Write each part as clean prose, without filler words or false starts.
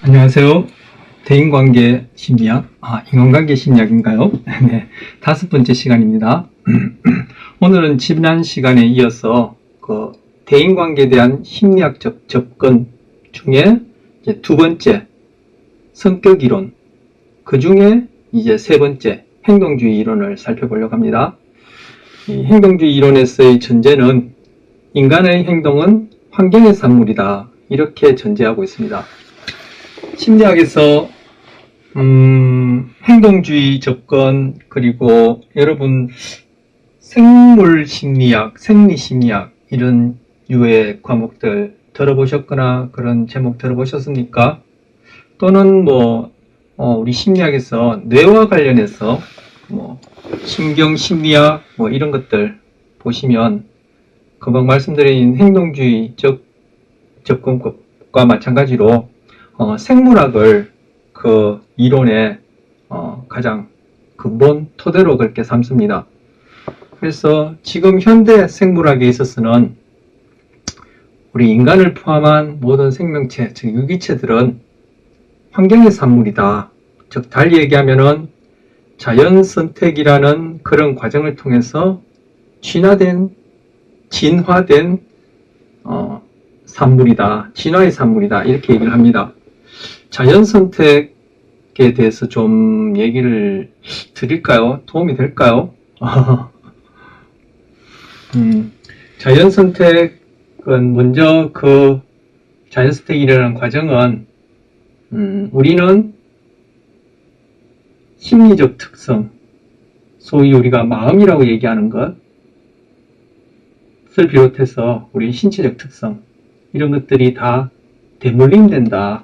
안녕하세요. 대인관계 심리학, 인간관계 심리학인가요? 네, 5번째 시간입니다. 오늘은 지난 시간에 이어서 대인관계에 대한 심리학적 접근 중에 이제 2번째 성격 이론, 그 중에 이제 3번째 행동주의 이론을 살펴보려고 합니다. 이 행동주의 이론에서의 전제는 인간의 행동은 환경의 산물이다, 이렇게 전제하고 있습니다. 심리학에서 행동주의 접근, 그리고 여러분 생물심리학, 생리심리학 이런 유의 과목들 들어보셨거나 그런 제목 들어보셨습니까? 또는 우리 심리학에서 뇌와 관련해서 신경심리학 이런 것들 보시면 금방 말씀드린 행동주의적 접근법과 마찬가지로 생물학을 그 이론의 가장 근본 토대로 그렇게 삼습니다. 그래서 지금 현대 생물학에 있어서는 우리 인간을 포함한 모든 생명체, 즉 유기체들은 환경의 산물이다. 즉 달리 얘기하면은 자연 선택이라는 그런 과정을 통해서 진화된 산물이다. 진화의 산물이다. 이렇게 얘기를 합니다. 자연 선택에 대해서 좀 얘기를 드릴까요? 도움이 될까요? 자연 선택은 먼저 그 자연 선택이라는 과정은 우리는 심리적 특성, 소위 우리가 마음이라고 얘기하는 것을 비롯해서 우리 신체적 특성, 이런 것들이 다 대물림된다.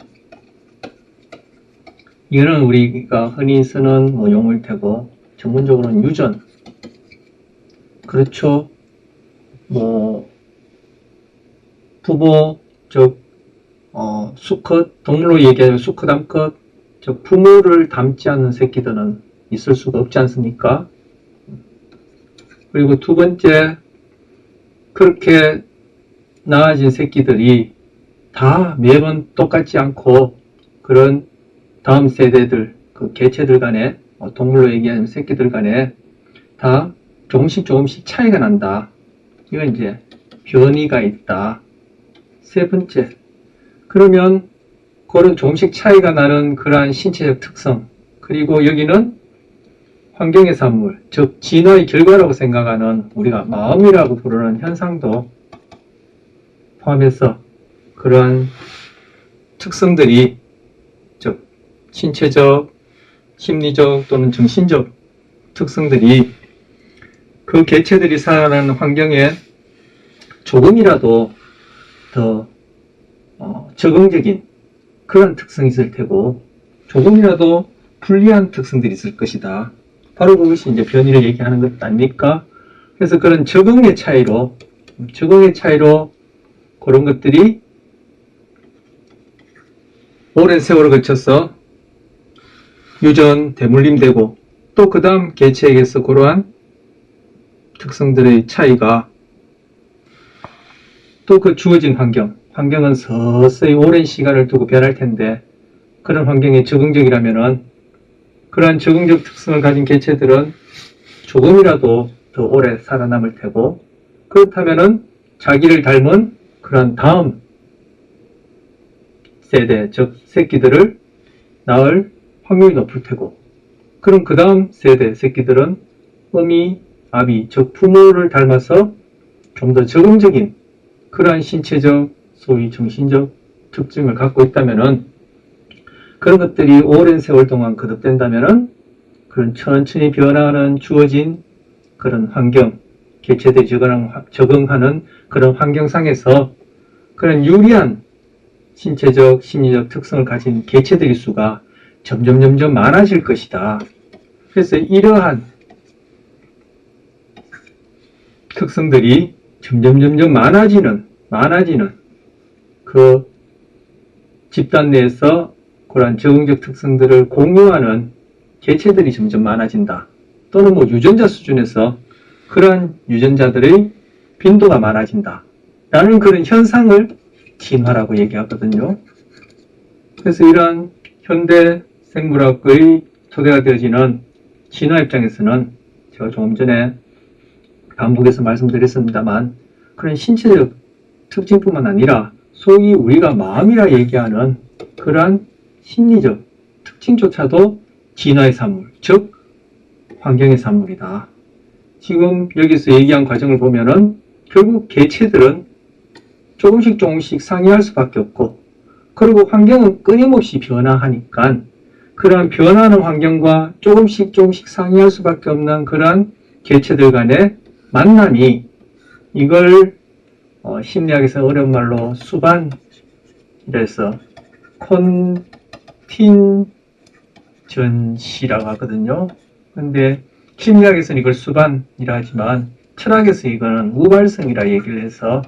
이거는 우리가 흔히 쓰는 용어일 테고, 전문적으로는 유전. 그렇죠. 부모, 즉, 수컷, 동물로 얘기하면 수컷, 암컷, 즉, 부모를 닮지 않는 새끼들은 있을 수가 없지 않습니까? 그리고 2번째, 그렇게 나아진 새끼들이 다 매번 똑같지 않고, 그런 다음 세대들, 그 개체들 간에, 동물로 얘기하면 새끼들 간에 다 조금씩 차이가 난다. 이건 이제 변이가 있다. 3번째, 그러면 그런 조금씩 차이가 나는 그러한 신체적 특성, 그리고 여기는 환경의 산물, 즉 진화의 결과라고 생각하는 우리가 마음이라고 부르는 현상도 포함해서 그러한 특성들이, 즉 신체적, 심리적 또는 정신적 특성들이 그 개체들이 살아가는 환경에 조금이라도 더 적응적인 그런 특성이 있을 테고, 조금이라도 불리한 특성들이 있을 것이다. 바로 그것이 이제 변이를 얘기하는 것 아닙니까? 그래서 그런 적응의 차이로 그런 것들이 오랜 세월을 거쳐서 유전, 대물림되고, 또 그 다음 개체에게서 그러한 특성들의 차이가 또 그 주어진 환경은 서서히 오랜 시간을 두고 변할 텐데, 그런 환경에 적응적이라면은 그러한 적응적 특성을 가진 개체들은 조금이라도 더 오래 살아남을 테고, 그렇다면은 자기를 닮은 그런 다음 세대, 즉 새끼들을 낳을 확률이 높을 테고, 그럼 그 다음 세대 새끼들은 어미, 아비, 즉 부모를 닮아서 좀 더 적응적인 그러한 신체적, 소위 정신적 특징을 갖고 있다면은, 그런 것들이 오랜 세월 동안 거듭된다면은 그런 천천히 변화하는 주어진 그런 환경, 개체들이 적응하는 그런 환경상에서 그런 유리한 신체적, 심리적 특성을 가진 개체들의 수가 점점 많아질 것이다. 그래서 이러한 특성들이 점점 많아지는 그 집단 내에서 그러한 적응적 특성들을 공유하는 개체들이 점점 많아진다. 또는 유전자 수준에서 그러한 유전자들의 빈도가 많아진다. 라는 그런 현상을 진화라고 얘기하거든요. 그래서 이러한 현대 생물학의 토대가 되어지는 진화 입장에서는 제가 조금 전에 반복해서 말씀드렸습니다만 그런 신체적 특징뿐만 아니라 소위 우리가 마음이라 얘기하는 그러한 심리적 특징조차도 진화의 산물, 즉 환경의 산물이다. 지금 여기서 얘기한 과정을 보면은 결국 개체들은 조금씩 상이할 수밖에 없고, 그리고 환경은 끊임없이 변화하니까 그러한 변화하는 환경과 조금씩 상이할 수밖에 없는 그러한 개체들 간의 만남이, 이걸 심리학에서 어려운 말로 수반이라서 컨틴전시라고 하거든요. 근데 심리학에서는 이걸 수반이라 하지만 철학에서 이거는 우발성이라 얘기를 해서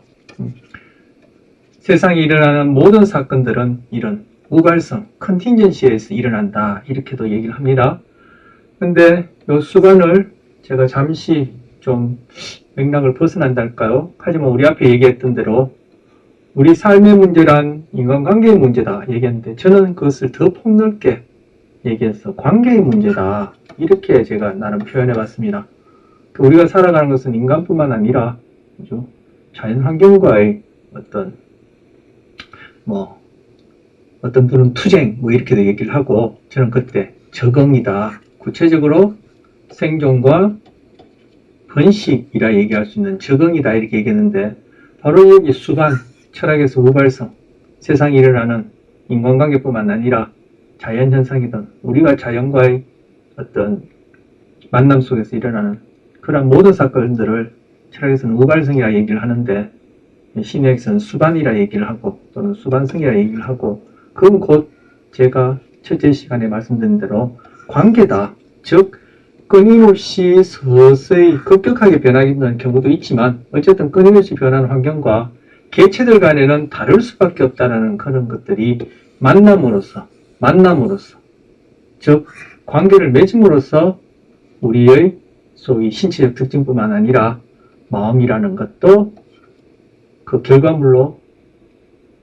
세상에 일어나는 모든 사건들은 이런 우발성, 컨틴전시에서 일어난다, 이렇게도 얘기를 합니다. 근데 이 수반을 제가 잠시 좀 맥락을 벗어난달까요? 하지만 우리 앞에 얘기했던 대로 우리 삶의 문제란 인간관계의 문제다 얘기했는데, 저는 그것을 더 폭넓게 얘기해서 관계의 문제다, 이렇게 제가 나름 표현해 봤습니다. 우리가 살아가는 것은 인간뿐만 아니라 그죠? 자연환경과의 어떤 분은 투쟁 이렇게도 얘기를 하고, 저는 그때 적응이다, 구체적으로 생존과 번식이라 얘기할 수 있는 적응이다, 이렇게 얘기했는데, 바로 여기 수반, 철학에서 우발성, 세상에 일어나는 인간관계뿐만 아니라 자연현상이든 우리가 자연과의 어떤 만남 속에서 일어나는 그런 모든 사건들을 철학에서는 우발성이라 얘기를 하는데, 심리학에서는 수반이라 얘기를 하고 또는 수반성이라 얘기를 하고, 그건 곧 제가 첫째 시간에 말씀드린 대로 관계다. 즉 끊임없이 서서히 급격하게 변하는 경우도 있지만 어쨌든 끊임없이 변하는 환경과 개체들 간에는 다를 수밖에 없다는 그런 것들이 만남으로써, 즉 관계를 맺음으로써 우리의 소위 신체적 특징뿐만 아니라 마음이라는 것도 그 결과물로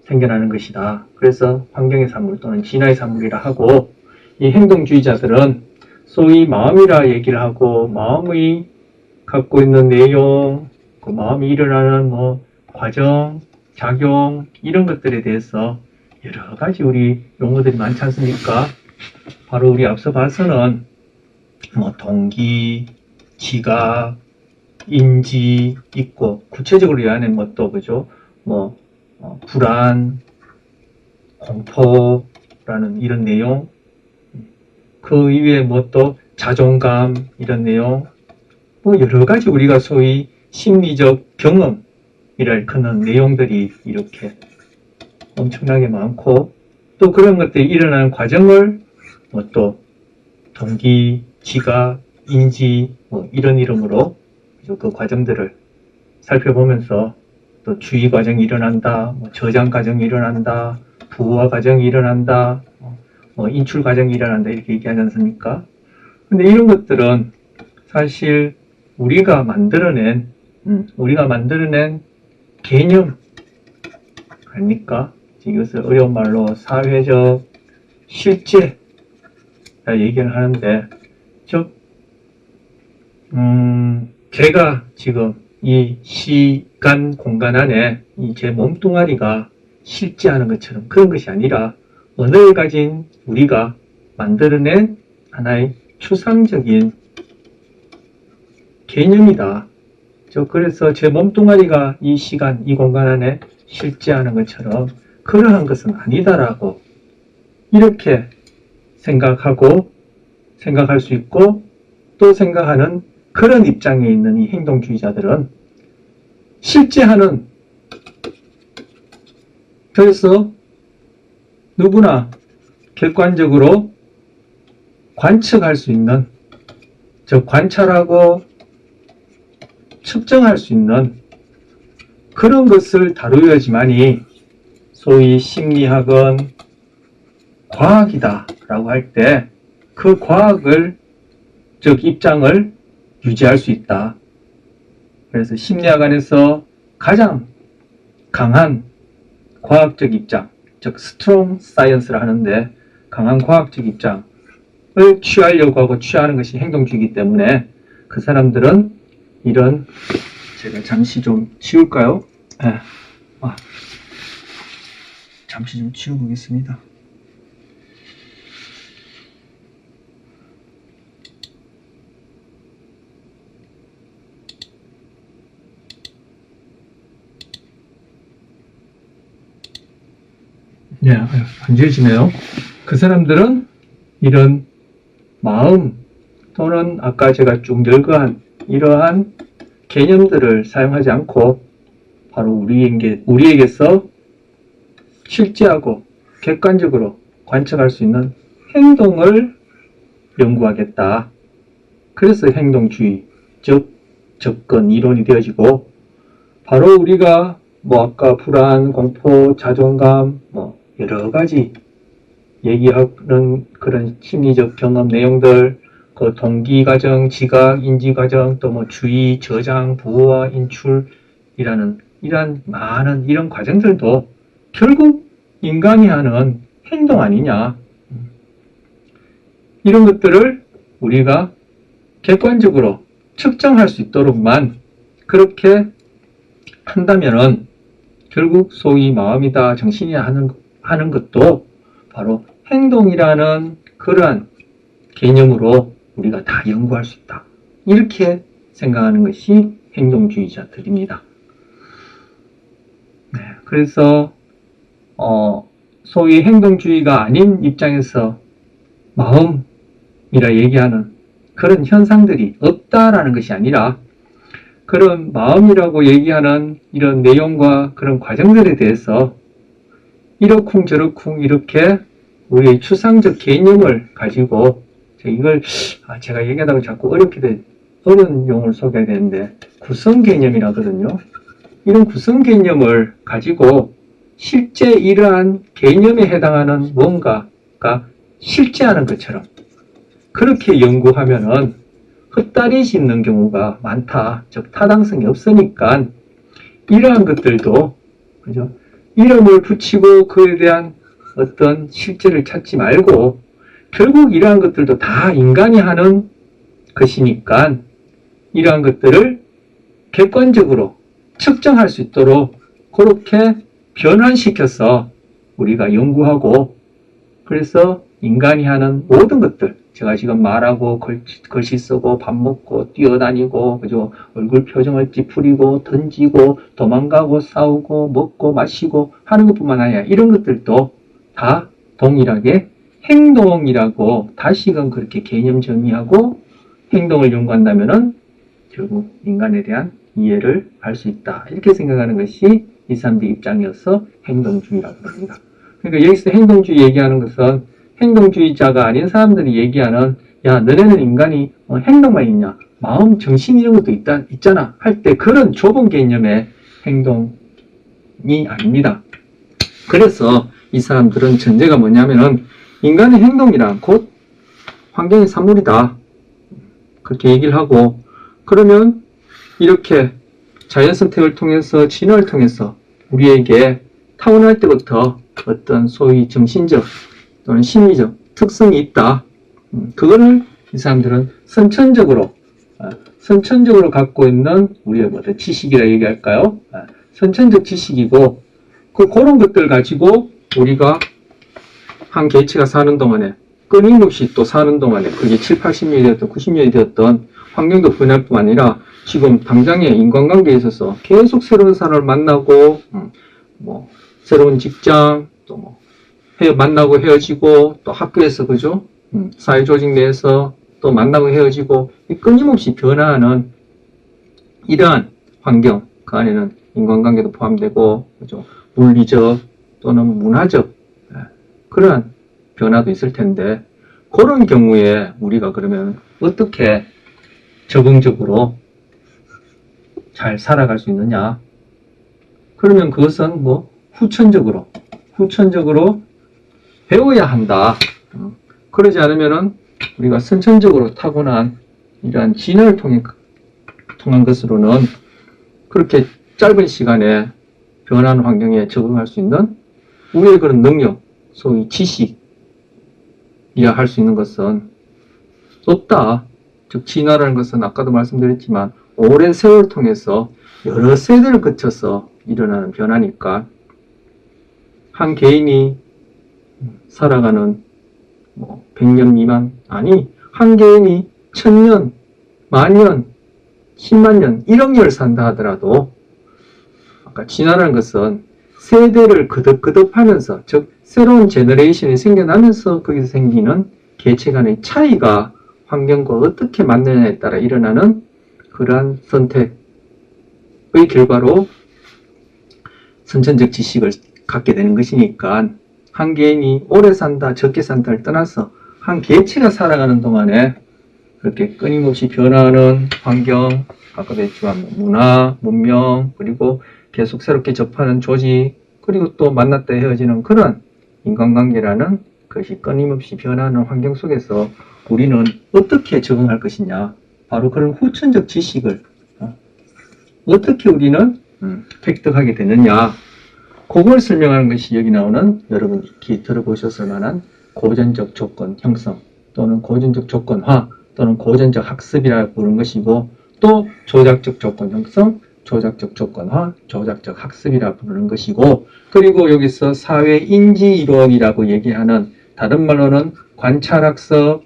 생겨나는 것이다. 그래서 환경의 산물 또는 진화의 산물이라 하고, 이 행동주의자들은 소위 마음이라 얘기를 하고, 마음이 갖고 있는 내용, 그 마음이 일어나는 과정, 작용, 이런 것들에 대해서 여러 가지 우리 용어들이 많지 않습니까? 바로 우리 앞서 봐서는 동기, 지각, 인지 있고, 구체적으로 이 안에 또 그죠? 불안, 공포라는 이런 내용, 그 이외에 또 자존감, 이런 내용, 여러 가지 우리가 소위 심리적 경험이랄 그런 내용들이 이렇게 엄청나게 많고, 또 그런 것들이 일어나는 과정을 또 동기, 지각, 인지 이런 이름으로 그 과정들을 살펴보면서 또 주의 과정이 일어난다, 저장 과정이 일어난다, 부화 과정이 일어난다, 인출 과정이 일어난다, 이렇게 얘기하지 않습니까? 근데 이런 것들은 사실 우리가 만들어낸 개념 아닙니까? 이것을 어려운 말로 사회적 실제라 얘기를 하는데, 즉 제가 지금 이 시간 공간 안에 이 제 몸뚱아리가 실제하는 것처럼 그런 것이 아니라 언어를 가진 우리가 만들어낸 하나의 추상적인 개념이다. 그래서 제 몸뚱아리가 이 시간, 이 공간 안에 실제하는 것처럼 그러한 것은 아니다라고 이렇게 생각할 수 있고, 또 생각하는 그런 입장에 있는 이 행동주의자들은 실제하는, 그래서 누구나 객관적으로 관측할 수 있는, 즉 관찰하고 측정할 수 있는 그런 것을 다루어야지만이 소위 심리학은 과학이다 라고 할 때 그 과학을, 즉 입장을 유지할 수 있다. 그래서 심리학 안에서 가장 강한 과학적 입장, 즉 스트롱 사이언스를 하는데 강한 과학적 입장을 취하려고 하고 취하는 것이 행동주의이기 때문에 그 사람들은 이런, 제가 잠시 좀 치울까요? 네. 잠시 좀 치워보겠습니다. 네, 안 지워지네요. 그 사람들은 이런 마음 또는 아까 제가 쭉 늙어한 이러한 개념들을 사용하지 않고 바로 우리에게서 실제하고 객관적으로 관측할 수 있는 행동을 연구하겠다. 그래서 행동주의, 즉 접근 이론이 되어지고, 바로 우리가 아까 불안, 공포, 자존감 여러 가지 얘기하는 그런 심리적 경험 내용들, 그 동기 과정, 지각, 인지 과정, 또 주의, 저장, 부호화, 인출이라는 이런 많은 이런 과정들도 결국 인간이 하는 행동 아니냐. 이런 것들을 우리가 객관적으로 측정할 수 있도록만 그렇게 한다면은 결국 소위 마음이다, 정신이야 하는 것도 바로 행동이라는 그러한 개념으로 우리가 다 연구할 수 있다. 이렇게 생각하는 것이 행동주의자들입니다. 네, 그래서 소위 행동주의가 아닌 입장에서 마음이라 얘기하는 그런 현상들이 없다라는 것이 아니라, 그런 마음이라고 얘기하는 이런 내용과 그런 과정들에 대해서 이러쿵 저러쿵 이렇게 우리의 추상적 개념을 가지고, 이걸 제가 얘기하다가 자꾸 어려운 용어를 소개해야 되는데 구성 개념이라 하거든요. 이런 구성 개념을 가지고 실제 이러한 개념에 해당하는 뭔가가 실제하는 것처럼 그렇게 연구하면은 헛다리 짚는 경우가 많다. 즉 타당성이 없으니까 이러한 것들도, 그죠? 이름을 붙이고 그에 대한 어떤 실제를 찾지 말고 결국 이러한 것들도 다 인간이 하는 것이니까 이러한 것들을 객관적으로 측정할 수 있도록 그렇게 변환시켜서 우리가 연구하고, 그래서 인간이 하는 모든 것들, 제가 지금 말하고 글씨 쓰고 밥 먹고 뛰어다니고, 그죠? 얼굴 표정을 찌푸리고 던지고 도망가고 싸우고 먹고 마시고 하는 것뿐만 아니라 이런 것들도 다 동일하게 행동이라고 다시금 그렇게 개념 정의하고 행동을 연구한다면은 결국 인간에 대한 이해를 할 수 있다. 이렇게 생각하는 것이 이 사람들의 입장이어서 행동주의라고 합니다. 그러니까 여기서 행동주의 얘기하는 것은 행동주의자가 아닌 사람들이 얘기하는, 야, 너네는 인간이 행동만 있냐? 마음, 정신 이런 것도 있잖아. 할 때 그런 좁은 개념의 행동이 아닙니다. 그래서 이 사람들은 전제가 뭐냐면은 인간의 행동이란 곧 환경의 산물이다. 그렇게 얘기를 하고, 그러면 이렇게 자연 선택을 통해서 진화를 통해서 우리에게 타고날 때부터 어떤 소위 정신적 또는 심리적 특성이 있다. 그거를 이 사람들은 선천적으로 갖고 있는 우리의 지식이라 얘기할까요? 선천적 지식이고, 그런 것들 가지고 우리가 한 개체가 사는 동안에 끊임없이 또 사는 동안에 그게 7, 80년이 되었던 90년이 되었던 환경도 변할 뿐만 아니라 지금 당장의 인간관계에 있어서 계속 새로운 사람을 만나고 새로운 직장 또 만나고 헤어지고 또 학교에서 그죠? 사회조직 내에서 또 만나고 헤어지고 끊임없이 변화하는 이러한 환경, 그 안에는 인간관계도 포함되고 그죠? 물리적 또는 문화적 그러한 변화도 있을 텐데, 그런 경우에 우리가 그러면 어떻게 적응적으로 잘 살아갈 수 있느냐? 그러면 그것은 후천적으로 배워야 한다. 그러지 않으면은 우리가 선천적으로 타고난 이러한 진화를 통한 것으로는 그렇게 짧은 시간에 변하는 환경에 적응할 수 있는 우리의 그런 능력, 소위 지식이라 할 수 있는 것은 없다. 즉 진화라는 것은 아까도 말씀드렸지만 오랜 세월을 통해서 여러 세대를 거쳐서 일어나는 변화니까 한 개인이 살아가는 100년 미만, 아니 한 개인이 1000년, 만년, 10만 년, 1억 년을 산다 하더라도 아까 진화라는 것은 세대를 거듭거듭하면서, 즉 새로운 제너레이션이 생겨나면서 거기서 생기는 개체 간의 차이가 환경과 어떻게 맞느냐에 따라 일어나는 그러한 선택의 결과로 선천적 지식을 갖게 되는 것이니까 한 개인이 오래 산다, 적게 산다를 떠나서 한 개체가 살아가는 동안에 그렇게 끊임없이 변화하는 환경, 아까도 했지만 문화, 문명, 그리고 계속 새롭게 접하는 조직, 그리고 또 만났다 헤어지는 그런 인간관계라는 것이 끊임없이 변화하는 환경 속에서 우리는 어떻게 적응할 것이냐, 바로 그런 후천적 지식을 어떻게 우리는 획득하게 되느냐, 그걸 설명하는 것이 여기 나오는 여러분이 들어보셨을 만한 고전적 조건 형성 또는 고전적 조건화 또는 고전적 학습이라고 부르는 것이고, 또 조작적 조건 형성, 조작적 조건화, 조작적 학습이라고 부르는 것이고, 그리고 여기서 사회 인지 이론이라고 얘기하는, 다른 말로는 관찰학습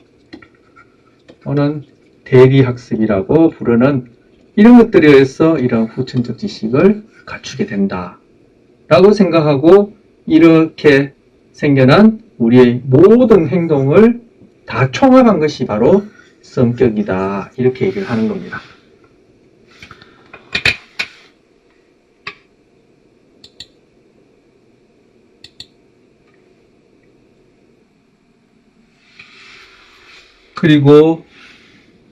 또는 대리학습이라고 부르는 이런 것들에 의해서 이런 후천적 지식을 갖추게 된다 라고 생각하고, 이렇게 생겨난 우리의 모든 행동을 다 총합한 것이 바로 성격이다, 이렇게 얘기를 하는 겁니다. 그리고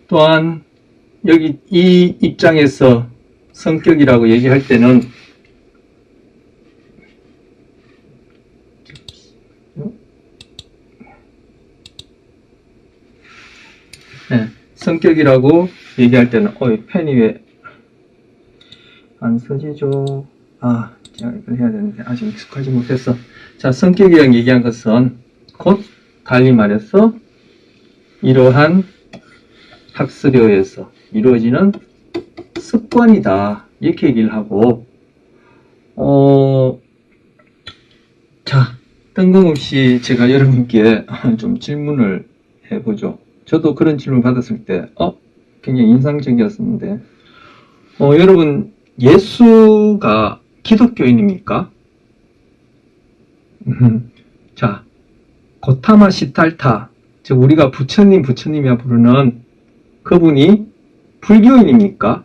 또한 여기 이 입장에서 성격이라고 얘기할 때는 성격이라고 얘기할 때는 펜이 왜 안 써지죠? 제가 이걸 해야 되는데 아직 익숙하지 못했어. 자, 성격이라고 얘기한 것은 곧 달리 말해서 이러한 학습에 의해서 이루어지는 습관이다, 이렇게 얘기를 하고, 자, 뜬금없이 제가 여러분께 좀 질문을 해보죠. 저도 그런 질문 받았을 때 굉장히 인상적이었는데, 여러분 예수가 기독교인입니까? 자, 고타마 시탈타, 즉 우리가 부처님이라 부르는 그분이 불교인입니까?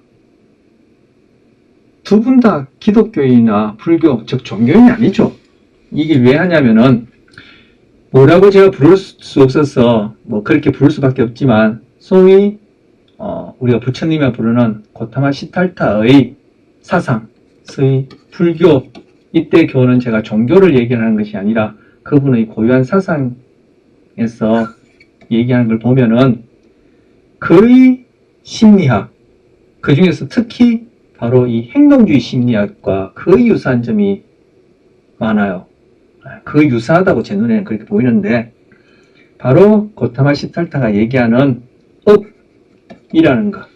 두 분 다 기독교인이나 불교, 즉 종교인이 아니죠. 이게 왜 하냐면은, 뭐라고 제가 부를 수 없어서 그렇게 부를 수밖에 없지만, 소위 우리가 부처님이라 부르는 고타마 시탈타의 사상, 소위 불교, 이때 교는 제가 종교를 얘기하는 것이 아니라 그분의 고유한 사상에서 얘기하는 걸 보면은 그의 심리학, 그 중에서 특히 바로 이 행동주의 심리학과 거의 유사한 점이 많아요. 거의 유사하다고 제 눈에는 그렇게 보이는데, 바로 고타마 시탈타가 얘기하는 업이라는 것,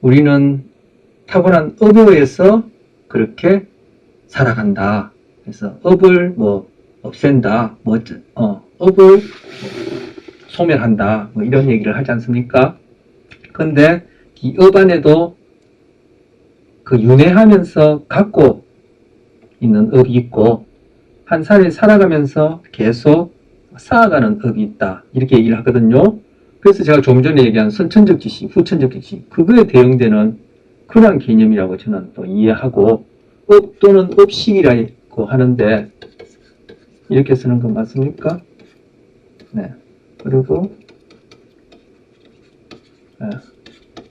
우리는 타고난 업에 의해서 그렇게 살아간다. 그래서 업을 없앤다, 업을 소멸한다, 이런 얘기를 하지 않습니까? 근데 이 업 안에도 그 윤회하면서 갖고 있는 업이 있고, 한 사람이 살아가면서 계속 쌓아가는 업이 있다, 이렇게 얘기를 하거든요. 그래서 제가 좀 전에 얘기한 선천적 지식, 후천적 지식, 그거에 대응되는 그런 개념이라고 저는 또 이해하고, 업 또는 업식이라고 하는데 이렇게 쓰는 건 맞습니까? 네. 그리고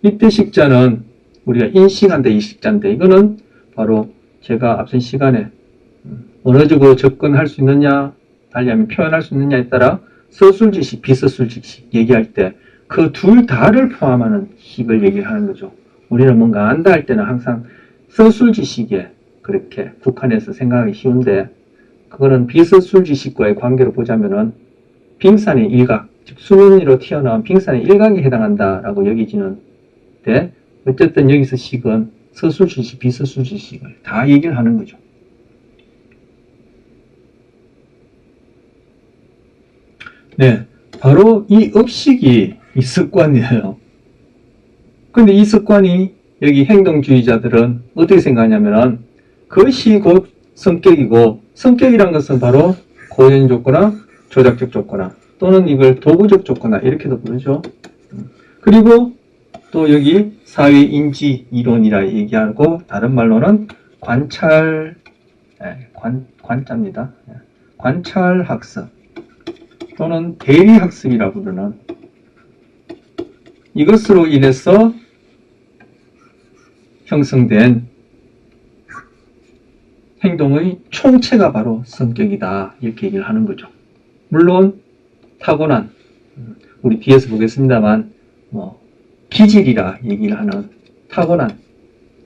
이때 식자는 우리가 인식한다, 이 식자인데, 이거는 바로 제가 앞선 시간에 언어적으로 접근할 수 있느냐, 달리하면 표현할 수 있느냐에 따라 서술지식, 비서술지식 얘기할 때 그 둘 다를 포함하는 식을 얘기를 하는 거죠. 우리는 뭔가 안다 할 때는 항상 서술지식에 그렇게 국한해서 생각하기 쉬운데, 그거는 비서술지식과의 관계로 보자면은 빙산의 일각, 즉 수면 위로 튀어나온 빙산의 일각에 해당한다라고 여기지는데 어쨌든 여기서 식은 서술지식, 비서술지식을 다 얘기를 하는 거죠. 네, 바로 이 업식이 이 습관이에요. 근데 이 습관이 여기 행동주의자들은 어떻게 생각하냐면은 그것이 곧 성격이고, 성격이란 것은 바로 고연적 조거나 조작적 조거나 또는 이걸 도구적 조거나 이렇게도 부르죠. 그리고 또 여기 사회인지 이론이라 얘기하고, 다른 말로는 관찰, 관자입니다. 관찰학습 또는 대리학습이라 부르는, 이것으로 인해서 형성된 행동의 총체가 바로 성격이다, 이렇게 얘기를 하는 거죠. 물론 타고난, 우리 뒤에서 보겠습니다만 기질이라 얘기를 하는 타고난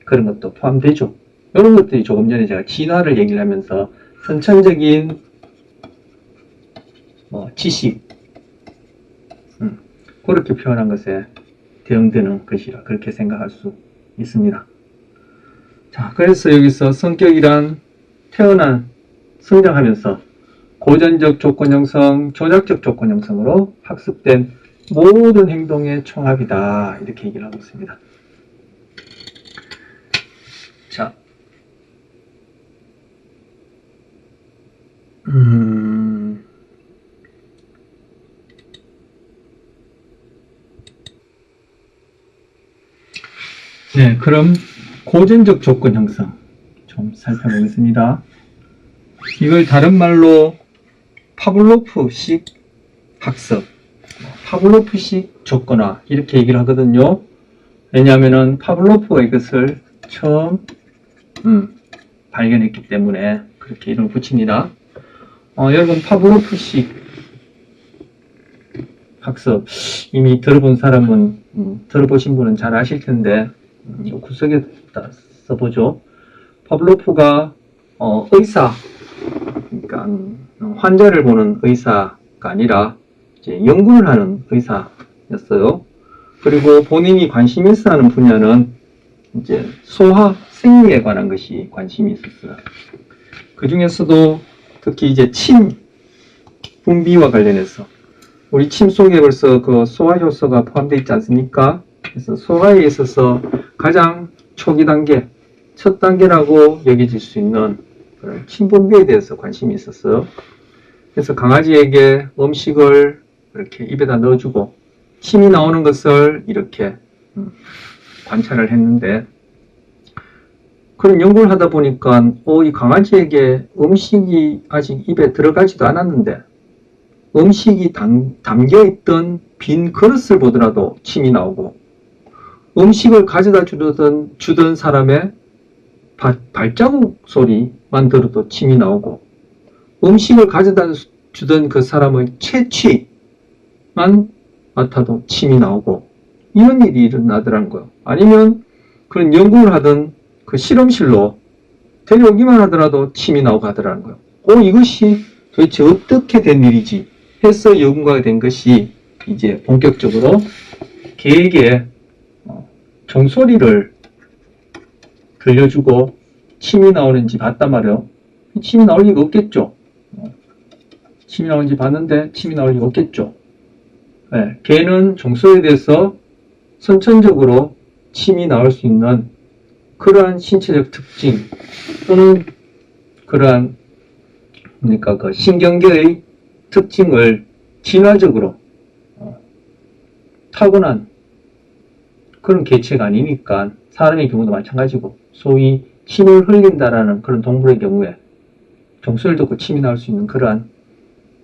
그런 것도 포함되죠. 이런 것들이 조금 전에 제가 진화를 얘기를 하면서 선천적인 지식, 그렇게 표현한 것에 대응되는 것이라 그렇게 생각할 수 있습니다. 자, 그래서 여기서 성격이란 태어난, 성장하면서 고전적 조건 형성, 조작적 조건 형성으로 학습된 모든 행동의 총합이다, 이렇게 얘기를 하고 있습니다. 자, 네, 그럼 고전적 조건 형성 좀 살펴보겠습니다. 이걸 다른 말로 파블로프식 학습, 파블로프식 조건화 이렇게 얘기를 하거든요. 왜냐하면은 파블로프가 이것을 처음 발견했기 때문에 그렇게 이름을 붙입니다. 여러분 파블로프식 학습 이미 들어본 사람은 들어보신 분은 잘 아실 텐데 구석에다 써보죠. 파블로프가 의사, 그러니까 환자를 보는 의사가 아니라 이제 연구를 하는 의사였어요. 그리고 본인이 관심이 있어 하는 분야는 이제 소화, 생리에 관한 것이 관심이 있었어요. 그 중에서도 특히 이제 침 분비와 관련해서 우리 침 속에 벌써 그 소화 효소가 포함되어 있지 않습니까? 그래서 소화에 있어서 가장 초기 단계, 첫 단계라고 여겨질 수 있는 그런 침 분비에 대해서 관심이 있었어요. 그래서 강아지에게 음식을 이렇게 입에다 넣어주고 침이 나오는 것을 이렇게 관찰을 했는데, 그런 연구를 하다 보니까 이 강아지에게 음식이 아직 입에 들어가지도 않았는데 음식이 담겨있던 빈 그릇을 보더라도 침이 나오고, 음식을 가져다 주던 사람의 발자국 소리만 들어도 침이 나오고, 음식을 가져다 주던 그 사람의 채취만 맡아도 침이 나오고, 이런 일이 일어나더라는 거예요. 아니면 그런 연구를 하던 그 실험실로 데려오기만 하더라도 침이 나오고 하더라는 거예요. 이것이 도대체 어떻게 된 일이지 해서 연구가 된 것이 이제 본격적으로 개에게 종소리를 들려주고 침이 나오는지 봤단 말이에요. 침이 나올 리가 없겠죠. 침이 나오는지 봤는데 침이 나올 리가 없겠죠. 네, 개는 종소리에 대해서 선천적으로 침이 나올 수 있는 그러한 신체적 특징 또는 그러한 그러니까 그 신경계의 특징을 진화적으로 타고난 그런 개체가 아니니까 사람의 경우도 마찬가지고, 소위 침을 흘린다라는 그런 동물의 경우에 종소리를 듣고 침이 나올 수 있는 그러한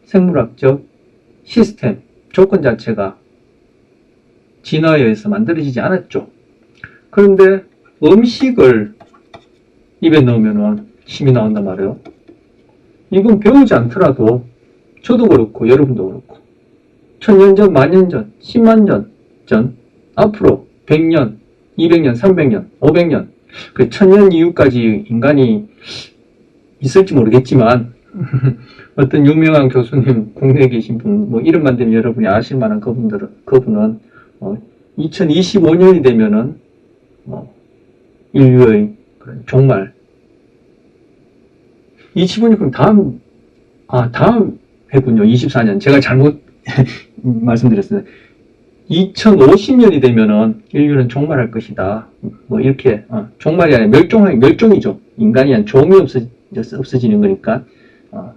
생물학적 시스템, 조건 자체가 진화에 의해서 만들어지지 않았죠. 그런데 음식을 입에 넣으면 침이 나온단 말이에요. 이건 배우지 않더라도 저도 그렇고 여러분도 그렇고 1000년 전, 만년 전, 10만 년 전, 앞으로 100년, 200년, 300년, 500년, 그 1000년 이후까지 인간이 있을지 모르겠지만 어떤 유명한 교수님, 국내에 계신 분, 뭐 이름만 되면 여러분이 아실 만한 그분은 2025년이 되면은 인류의 그런 종말. 25년 그럼 다음 해군요. 24년. 제가 잘못 말씀드렸어요. 2050년이 되면은 인류는 종말할 것이다. 뭐 이렇게 종말이 아니라 멸종이죠. 인간이 한 종이 없어지는 거니까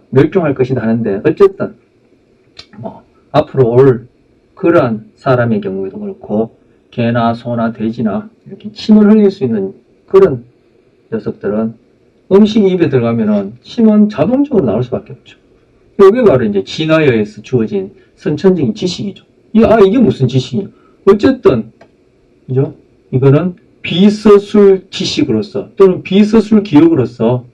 멸종할 것이다 하는데 어쨌든 앞으로 올 그러한 사람의 경우에도 그렇고 개나 소나 돼지나 이렇게 침을 흘릴 수 있는 그런 녀석들은 음식이 입에 들어가면은 침은 자동적으로 나올 수밖에 없죠. 이게 바로 이제 진화에 의해서 주어진 선천적인 지식이죠. 이게 무슨 지식이냐? 어쨌든 그죠? 이거는 비서술 지식으로서 또는 비서술 기억으로서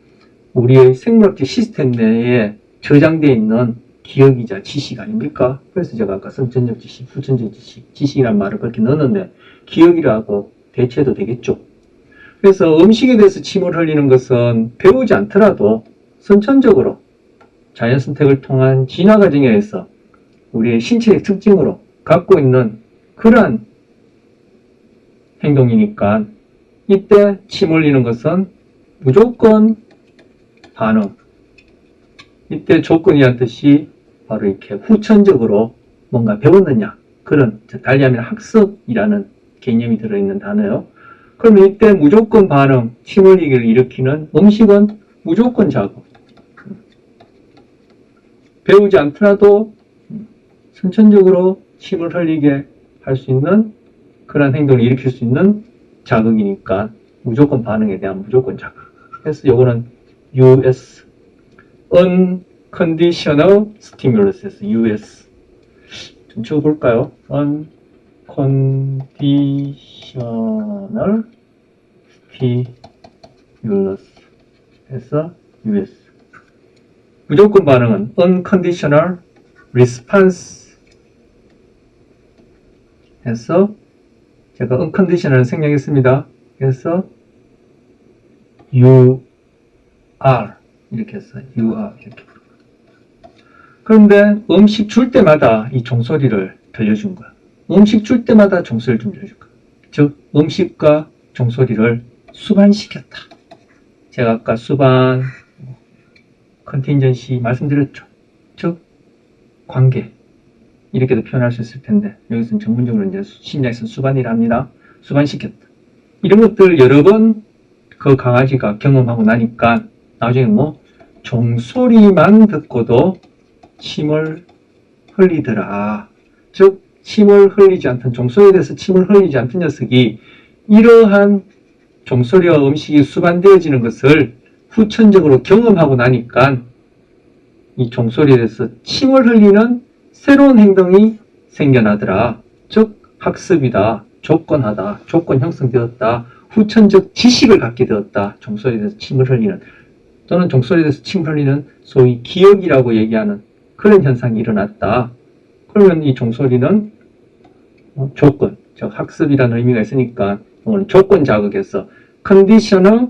우리의 생물학적 시스템 내에 저장되어 있는 기억이자 지식 아닙니까? 그래서 제가 아까 선천적 지식, 후천적 지식이란 말을 그렇게 넣었는데 기억이라고 대체해도 되겠죠. 그래서 음식에 대해서 침을 흘리는 것은 배우지 않더라도 선천적으로 자연 선택을 통한 진화 과정에 의해서 우리의 신체의 특징으로 갖고 있는 그러한 행동이니까 이때 침 흘리는 것은 무조건 반응. 이때 조건이란 뜻이 바로 이렇게 후천적으로 뭔가 배웠느냐. 그런, 달리 하면 학습이라는 개념이 들어있는 단어요. 그러면 이때 무조건 반응, 침 흘리기를 일으키는 음식은 무조건 자극. 배우지 않더라도 선천적으로 침을 흘리게 할 수 있는 그런 행동을 일으킬 수 있는 자극이니까 무조건 반응에 대한 무조건 자극. 그래서 요거는 US, Unconditional Stimulus에서 US. 좀 적어볼까요? Unconditional Stimulus에서 US. 무조건 반응은 Unconditional Response 해서 제가 unconditional을 생략했습니다. 그래서 you are 이렇게 했어요. you are 이렇게. 그런데 음식 줄 때마다 이 종소리를 들려준 거야. 음식 줄 때마다 종소리를 좀 들려준 거야. 즉 음식과 종소리를 수반시켰다. 제가 아까 수반, 컨틴전시 말씀드렸죠. 즉 관계. 이렇게도 표현할 수 있을 텐데 여기서는 전문적으로 이제 심리학에서 수반이라 합니다. 수반시켰다. 이런 것들 여러 번 그 강아지가 경험하고 나니까 나중에 종소리만 듣고도 침을 흘리더라. 즉 침을 흘리지 않던 종소리에 대해서 침을 흘리지 않던 녀석이 이러한 종소리와 음식이 수반되어지는 것을 후천적으로 경험하고 나니까 이 종소리에 대해서 침을 흘리는 새로운 행동이 생겨나더라. 즉 학습이다. 조건하다. 조건 형성되었다. 후천적 지식을 갖게 되었다. 종소리에 대해서 침을 흘리는 또는 종소리에 대해서 침을 흘리는 소위 기억이라고 얘기하는 그런 현상이 일어났다. 그러면 이 종소리는 조건, 즉 학습이라는 의미가 있으니까 오늘 조건 자극에서 Conditional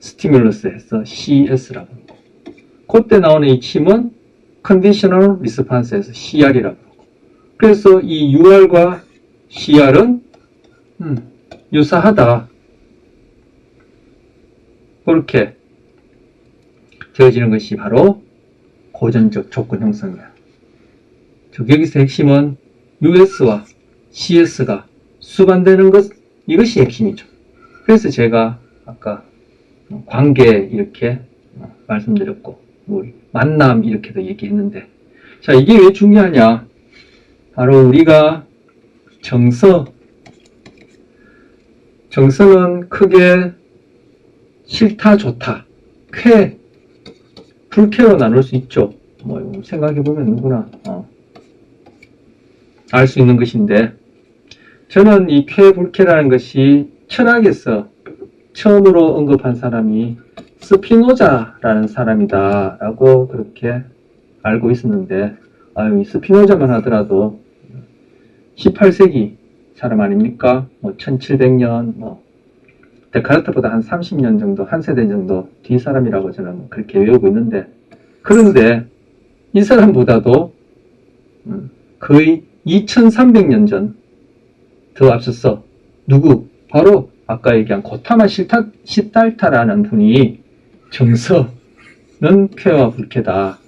Stimulus에서 CS라고 합니다. 그때 나오는 이 침은 Conditional Response에서 CR이라고 하고 그래서 이 UR과 CR은 유사하다. 그렇게 되어지는 것이 바로 고전적 조건 형성이야. 즉 여기서 핵심은 US와 CS가 수반되는 것, 이것이 핵심이죠. 그래서 제가 아까 관계 이렇게 말씀드렸고 만남 이렇게도 얘기했는데 자 이게 왜 중요하냐. 바로 우리가 정서는 크게 싫다 좋다 쾌 불쾌로 나눌 수 있죠. 생각해보면 누구나 알 수 있는 것인데 저는 이 쾌 불쾌라는 것이 철학에서 처음으로 언급한 사람이 스피노자라는 사람이다 라고 그렇게 알고 있었는데 이 스피노자만 하더라도 18세기 사람 아닙니까? 1700년 데카르트보다 한 30년 정도 한 세대 정도 뒤 사람이라고 저는 그렇게 외우고 있는데 그런데 이 사람보다도 거의 2300년 전 더 앞서서 누구? 바로 아까 얘기한 고타마 시달타라는 분이 정서는 쾌와 불쾌다.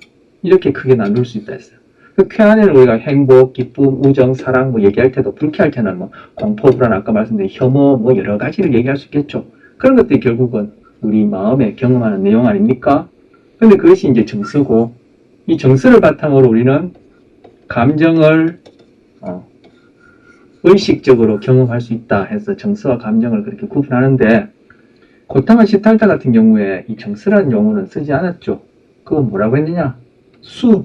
이렇게 크게 나눌 수 있다 했어요. 그 쾌 안에는 우리가 행복, 기쁨, 우정, 사랑 뭐 얘기할 때도 불쾌할 때는 뭐 공포, 불안, 아까 말씀드린 혐오 뭐 여러 가지를 얘기할 수 있겠죠. 그런 것들이 결국은 우리 마음에 경험하는 내용 아닙니까? 근데 그것이 이제 정서고, 이 정서를 바탕으로 우리는 감정을 의식적으로 경험할 수 있다 해서 정서와 감정을 그렇게 구분하는데, 고타마 시달타 같은 경우에 이 정서라는 용어는 쓰지 않았죠. 그건 뭐라고 했느냐? 수.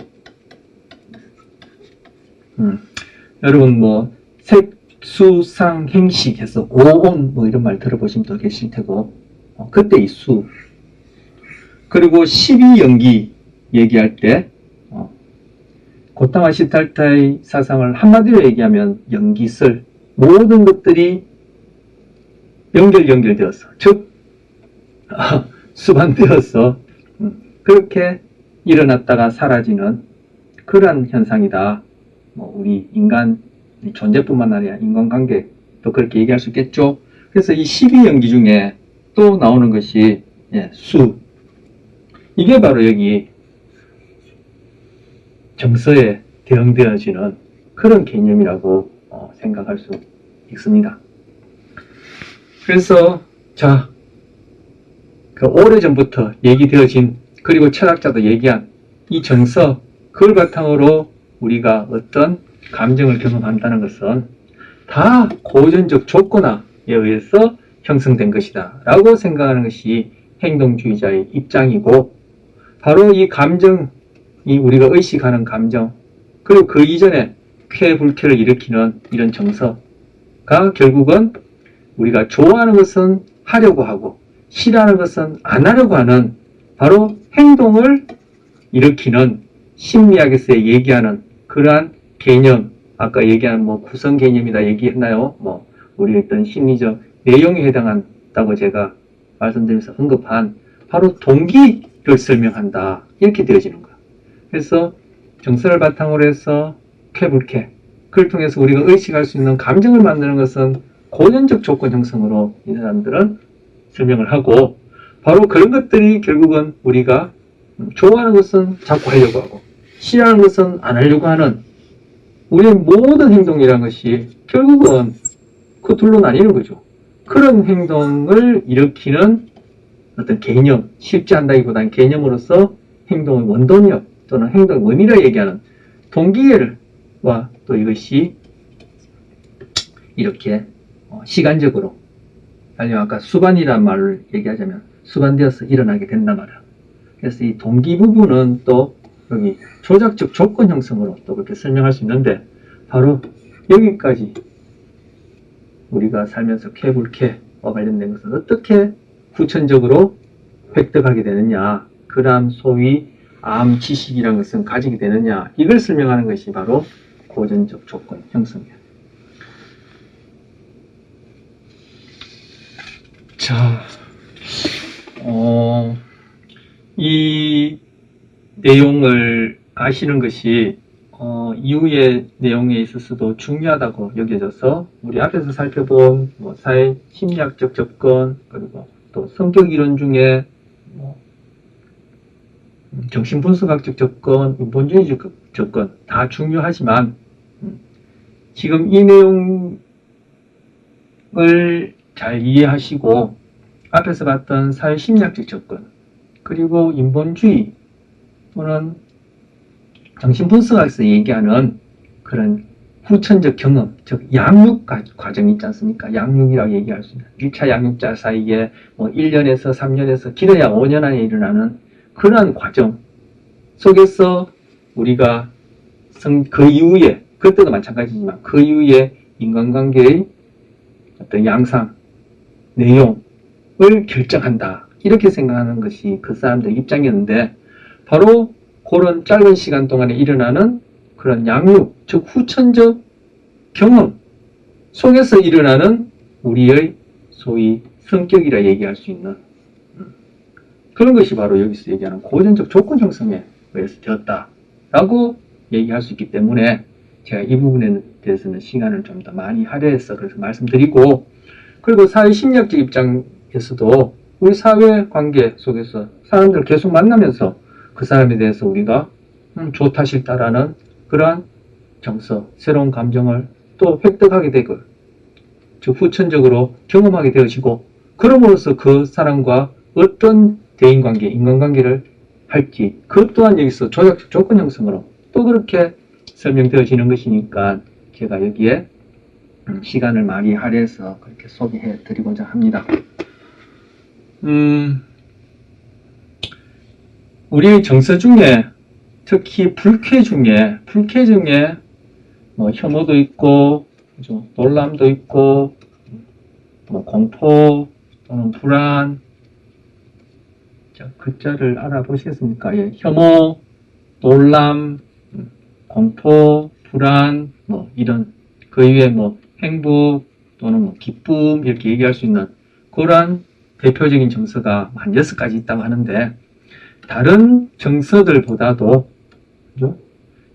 여러분 뭐 색수상 행식 해서 오온 뭐 이런 말 들어보신 분도 계실 테고, 그때 이 수. 그리고 12연기 얘기할 때 고타마 시달타의 사상을 한마디로 얘기하면 연기설, 모든 것들이 연결되어서, 즉 수반되어서 그렇게 일어났다가 사라지는 그러한 현상이다. 우리 인간 존재뿐만 아니라 인간관계도 그렇게 얘기할 수 있겠죠. 그래서 이 12연기 중에 또 나오는 것이 수. 이게 바로 여기 정서에 대응되어지는 그런 개념이라고 생각할 수 있습니다. 그래서 그 오래전부터 얘기되어진, 그리고 철학자도 얘기한 이 정서, 그걸 바탕으로 우리가 어떤 감정을 경험한다는 것은 다 고전적 조건화에 의해서 형성된 것이다 라고 생각하는 것이 행동주의자의 입장이고, 바로 이 감정이 우리가 의식하는 감정, 그리고 그 이전에 쾌, 불쾌를 일으키는 이런 정서가 결국은 우리가 좋아하는 것은 하려고 하고 싫어하는 것은 안 하려고 하는 바로 행동을 일으키는, 심리학에서 얘기하는 그러한 개념, 아까 얘기한 뭐 구성 개념이다 얘기했나요? 뭐 우리 어떤 심리적 내용에 해당한다고 제가 말씀드리면서 언급한 바로 동기를 설명한다, 이렇게 되어지는 거예요. 그래서 정서를 바탕으로 해서 쾌, 불쾌, 그걸 통해서 우리가 의식할 수 있는 감정을 만드는 것은 고전적 조건 형성으로 이 사람들은 설명을 하고, 바로 그런 것들이 결국은 우리가 좋아하는 것은 자꾸 하려고 하고 싫어하는 것은 안 하려고 하는 우리의 모든 행동이라는 것이 결국은 그 둘로 나뉘는 거죠. 그런 행동을 일으키는 어떤 개념, 쉽지 않다기보다는 개념으로서 행동의 원동력 또는 행동의 원인을 얘기하는 동기와 또 이것이 이렇게 시간적으로, 아니면 아까 수반이라는 말을 얘기하자면 수반되어서 일어나게 된단 말이야. 그래서 이 동기 부분은 또 여기 조작적 조건 형성으로 또 그렇게 설명할 수 있는데, 바로 여기까지 우리가 살면서 쾌, 불쾌와 관련된 것을 어떻게 후천적으로 획득하게 되느냐, 그다음 소위 암 지식이라는 것은 가지게 되느냐, 이걸 설명하는 것이 바로 고전적 조건 형성이에요. 자, 이 내용을 아시는 것이 이후의 내용에 있어서도 중요하다고 여겨져서, 우리 앞에서 살펴본 사회 심리학적 접근, 그리고 또 성격 이론 중에 정신분석학적 접근, 인본주의적 접근 다 중요하지만, 지금 이 내용을 잘 이해하시고 앞에서 봤던 사회심리학적 접근, 그리고 인본주의 또는 정신분석학에서 얘기하는 그런 후천적 경험, 즉 양육 과정이 있지 않습니까? 양육이라고 얘기할 수 있는 1차 양육자 사이에 1년에서 3년에서 길어야 5년 안에 일어나는 그러한 과정 속에서 우리가 그 이후에, 그때도 마찬가지지만 그 이후에 인간관계의 어떤 양상, 내용을 결정한다, 이렇게 생각하는 것이 그 사람들의 입장이었는데, 바로 그런 짧은 시간 동안에 일어나는 그런 양육, 즉 후천적 경험 속에서 일어나는 우리의 소위 성격이라 얘기할 수 있는 그런 것이 바로 여기서 얘기하는 고전적 조건 형성에 의해서 되었다라고 얘기할 수 있기 때문에 제가 이 부분에 대해서는 시간을 좀 더 많이 할애해서 그래서 말씀드리고, 그리고 사회심리학적 입장에서도 우리 사회 관계 속에서 사람들을 계속 만나면서 그 사람에 대해서 우리가 좋다 싫다라는 그러한 정서, 새로운 감정을 또 획득하게 되고, 즉 후천적으로 경험하게 되어지고, 그럼으로써 그 사람과 어떤 대인관계, 인간관계를 할지, 그것 또한 여기서 조약적 조건 형성으로 또 그렇게 설명되어지는 것이니까 제가 여기에 시간을 많이 할애해서 그렇게 소개해 드리고자 합니다. 우리 정서 중에 특히 불쾌 중에 뭐 혐오도 있고, 그죠? 놀람도 있고, 뭐 공포 또는 불안. 자, 글자를 알아보시겠습니까? 예, 혐오, 놀람, 공포, 불안, 뭐 이런 그 이외에 뭐 행복 또는 뭐 기쁨 이렇게 얘기할 수 있는 그러한 대표적인 정서가 한 6가지 있다고 하는데, 다른 정서들보다도 그죠?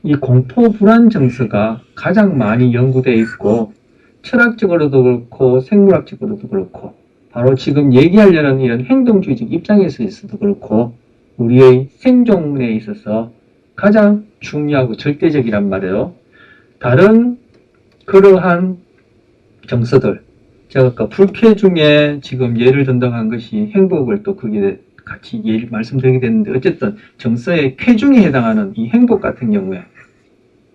이 공포 불안 정서가 가장 많이 연구되어 있고, 철학적으로도 그렇고 생물학적으로도 그렇고 바로 지금 얘기하려는 이런 행동주의적 입장에서 있어도 그렇고 우리의 생존에 있어서 가장 중요하고 절대적이란 말이에요. 다른 그러한 정서들, 제가 아까 불쾌 중에 지금 예를 든다고 한 것이 행복을 또 그게 같이 예를 말씀드리게 됐는데, 어쨌든 정서의 쾌 중에 해당하는 이 행복 같은 경우에,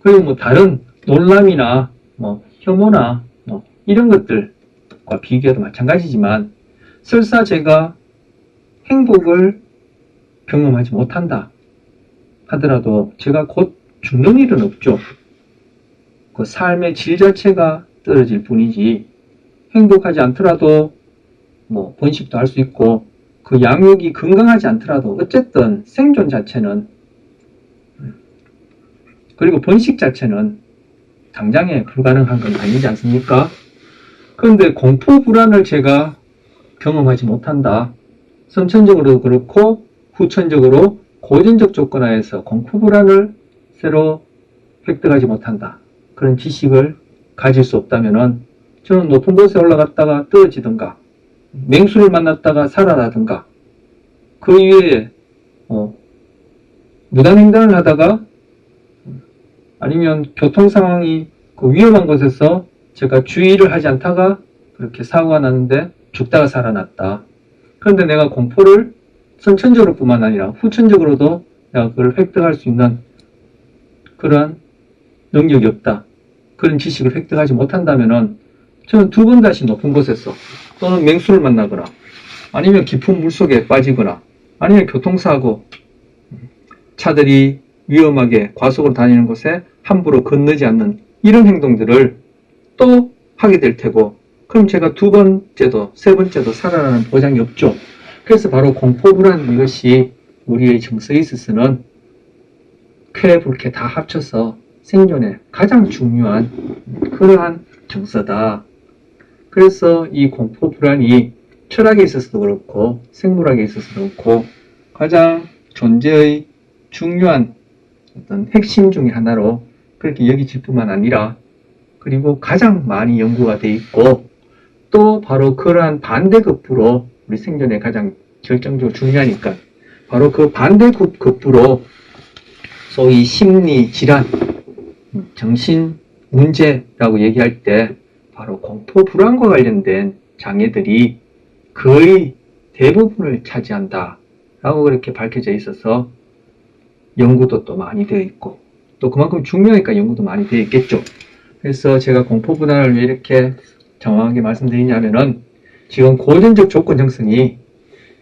그리고 뭐 다른 놀람이나 뭐 혐오나 뭐 이런 것들과 비교해도 마찬가지지만, 설사 제가 행복을 경험하지 못한다 하더라도 제가 곧 죽는 일은 없죠. 그 삶의 질 자체가 떨어질 뿐이지, 행복하지 않더라도 뭐 번식도 할 수 있고, 그 양육이 건강하지 않더라도 어쨌든 생존 자체는, 그리고 번식 자체는 당장에 불가능한 건 아니지 않습니까? 그런데 공포 불안을 제가 경험하지 못한다. 선천적으로도 그렇고 후천적으로 고전적 조건하에서 공포 불안을 새로 획득하지 못한다. 그런 지식을 가질 수 없다면은 저는 높은 곳에 올라갔다가 떨어지든가, 맹수를 만났다가 살아나든가, 그 이외에 무단횡단을 하다가, 아니면 교통 상황이 그 위험한 곳에서 제가 주의를 하지 않다가 그렇게 사고가 났는데 죽다가 살아났다. 그런데 내가 공포를 선천적으로 뿐만 아니라 후천적으로도 내가 그걸 획득할 수 있는 그러한 능력이 없다. 그런 지식을 획득하지 못한다면은 저는 2번 다시 높은 곳에서 또는 맹수를 만나거나, 아니면 깊은 물속에 빠지거나, 아니면 교통사고, 차들이 위험하게 과속으로 다니는 곳에 함부로 건너지 않는 이런 행동들을 또 하게 될 테고, 그럼 제가 2번째도 3번째도 살아나는 보장이 없죠. 그래서 바로 공포불안, 이것이 우리의 정서에 있어서는 쾌, 불쾌 다 합쳐서 생존에 가장 중요한 그러한 정서다. 그래서 이 공포불안이 철학에 있어서도 그렇고 생물학에 있어서도 그렇고 가장 존재의 중요한 어떤 핵심 중의 하나로 그렇게 여기질 뿐만 아니라, 그리고 가장 많이 연구가 되어 있고, 또 바로 그러한 반대급부로 우리 생존에 가장 결정적으로 중요하니까 바로 그 반대급부로 소위 심리 질환, 정신 문제라고 얘기할 때 바로 공포 불안과 관련된 장애들이 거의 대부분을 차지한다 라고 그렇게 밝혀져 있어서 연구도 또 많이 되어 있고, 또 그만큼 중요하니까 연구도 많이 되어 있겠죠. 그래서 제가 공포 불안을 왜 이렇게 정확하게 말씀드리냐면은, 지금 고전적 조건 형성이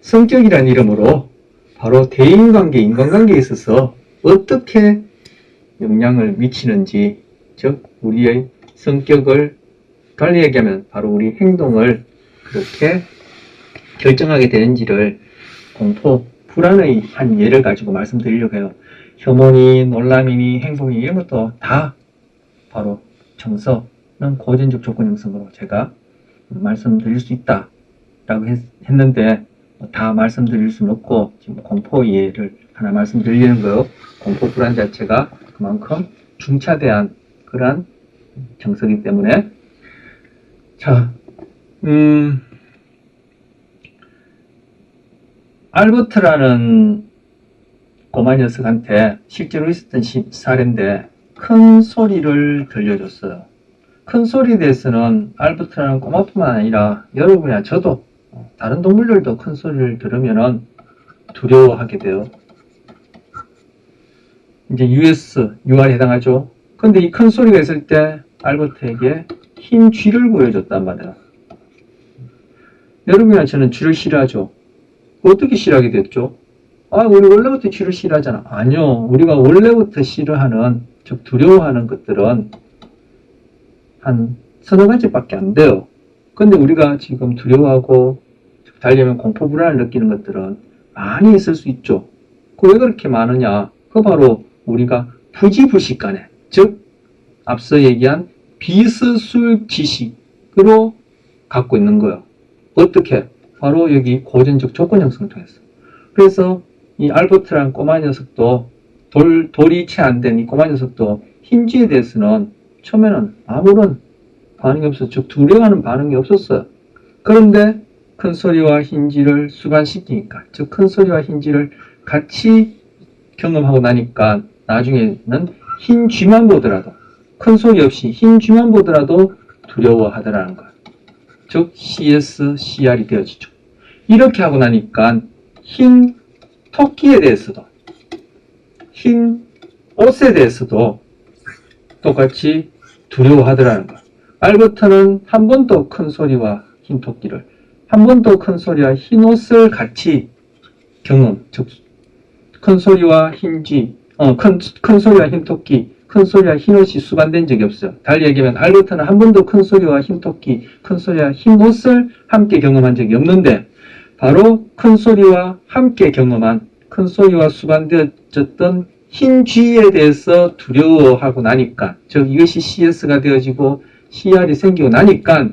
성격이라는 이름으로 바로 대인관계, 인간관계에 있어서 어떻게 영향을 미치는지, 즉 우리의 성격을, 달리 얘기하면 바로 우리 행동을 그렇게 결정하게 되는지를 공포 불안의 한 예를 가지고 말씀드리려고 해요. 혐오니 놀람이니 행복이니 이런 것도 다 바로 정서는 고전적 조건 형성으로 제가 말씀드릴 수 있다 라고 했는데, 다 말씀드릴 수는 없고 지금 공포 예를 하나 말씀드리는 거요. 공포 불안 자체가 그만큼 중차대한 그러한 정서이기 때문에. 자, 알버트라는 꼬마 녀석한테 실제로 있었던 사례인데 큰 소리를 들려줬어요. 큰 소리에 대해서는 알버트라는 꼬마뿐만 아니라 여러분이나 저도 다른 동물들도 큰 소리를 들으면 두려워하게 돼요. 이제 UR에 해당하죠. 근데 이 큰 소리가 있을 때 알버트에게 흰 쥐를 보여줬단 말이에요. 여러분이나 저는 쥐를 싫어하죠. 어떻게 싫어하게 됐죠? 우리 원래부터 쥐를 싫어하잖아. 아니요. 우리가 원래부터 싫어하는, 즉 두려워하는 것들은 한 서너 가지밖에 안 돼요. 근데 우리가 지금 두려워하고 달려면 공포 불안을 느끼는 것들은 많이 있을 수 있죠. 왜 그렇게 많으냐? 그 바로 우리가 부지불식간에, 즉 앞서 얘기한 비스술 지식으로 갖고 있는 거예요. 어떻게? 바로 여기 고전적 조건 형성을 통해서. 그래서 이 알버트라는 꼬마 녀석도 돌이 채 안 된 이 꼬마 녀석도 흰쥐에 대해서는 처음에는 아무런 반응이 없었어요. 즉 두려워하는 반응이 없었어요. 그런데 큰 소리와 흰쥐를 수반시키니까, 즉 큰 소리와 흰쥐를 같이 경험하고 나니까 나중에는 흰쥐만 보더라도, 큰 소리 없이 흰쥐만 보더라도 두려워하더라는 거예요. 즉 CSCR이 되어지죠. 이렇게 하고 나니까 흰 토끼에 대해서도, 흰 옷에 대해서도 똑같이 두려워하더라는 거예요. 알버트는 한 번도 큰 소리와 흰 토끼를, 한 번도 큰 소리와 흰 옷을 같이 경험, 즉 큰 소리와 흰쥐, 큰 소리와 흰 토끼, 큰 소리와 흰 옷이 수반된 적이 없어요. 달리 얘기하면 알버트는 한 번도 큰 소리와 흰 토끼, 큰 소리와 흰 옷을 함께 경험한 적이 없는데, 바로 큰 소리와 함께 경험한, 큰 소리와 수반되어졌던 흰 쥐에 대해서 두려워하고 나니까, 즉 이것이 CS가 되어지고 CR이 생기고 나니까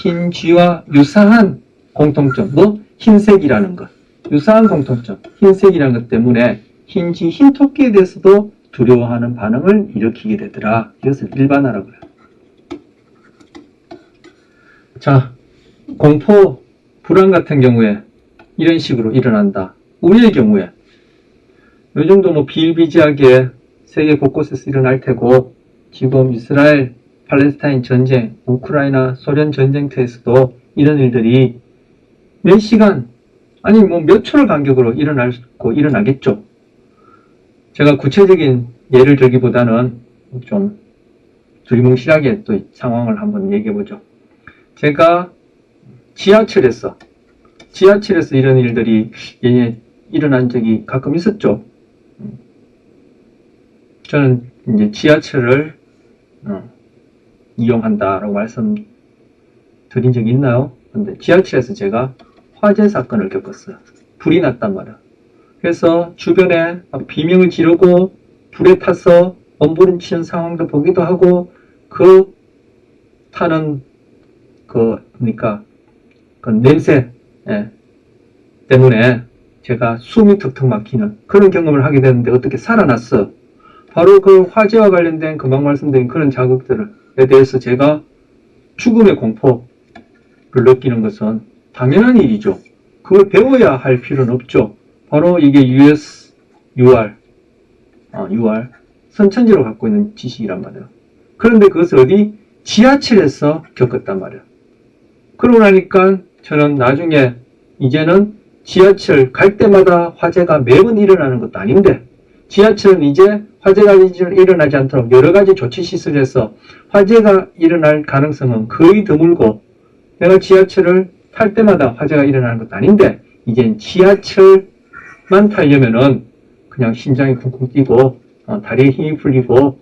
흰 쥐와 유사한 공통점, 흰색이라는 것, 유사한 공통점, 흰색이라는 것 때문에 흰쥐, 흰 토끼에 대해서도 두려워하는 반응을 일으키게 되더라. 이것을 일반화라고 해요. 자, 공포, 불안 같은 경우에 이런 식으로 일어난다. 우리의 경우에 요즘도 비일비재하게 세계 곳곳에서 일어날 테고, 지금 이스라엘, 팔레스타인 전쟁, 우크라이나, 소련 전쟁터에서도 이런 일들이 몇 시간, 아니 몇 초를 간격으로 일어나겠죠. 제가 구체적인 예를 들기보다는 좀 두리뭉실하게 또 상황을 한번 얘기해보죠. 제가 지하철에서 이런 일들이 일어난 적이 가끔 있었죠. 저는 이제 지하철을 이용한다라고 말씀드린 적이 있나요? 근데 지하철에서 제가 화재 사건을 겪었어요. 불이 났단 말이야. 그래서 주변에 비명을 지르고 불에 타서 엄부름치는 상황도 보기도 하고, 타는 냄새 때문에 제가 숨이 턱턱 막히는 그런 경험을 하게 됐는데 어떻게 살아났어? 바로 그 화재와 관련된 금방 말씀드린 그런 자극들에 대해서 제가 죽음의 공포를 느끼는 것은 당연한 일이죠. 그걸 배워야 할 필요는 없죠. 바로 이게 UR, 선천지로 갖고 있는 지식이란 말이에요. 그런데 그것을 어디? 지하철에서 겪었단 말이에요. 그러고 나니까 저는 나중에 이제는 지하철 갈 때마다 화재가 매번 일어나는 것도 아닌데, 지하철은 이제 화재가 일어나지 않도록 여러 가지 조치 시설에서 화재가 일어날 가능성은 거의 드물고, 내가 지하철을 탈 때마다 화재가 일어나는 것도 아닌데, 이젠 지하철만 타려면은 그냥 심장이 쿵쿵 뛰고 다리에 힘이 풀리고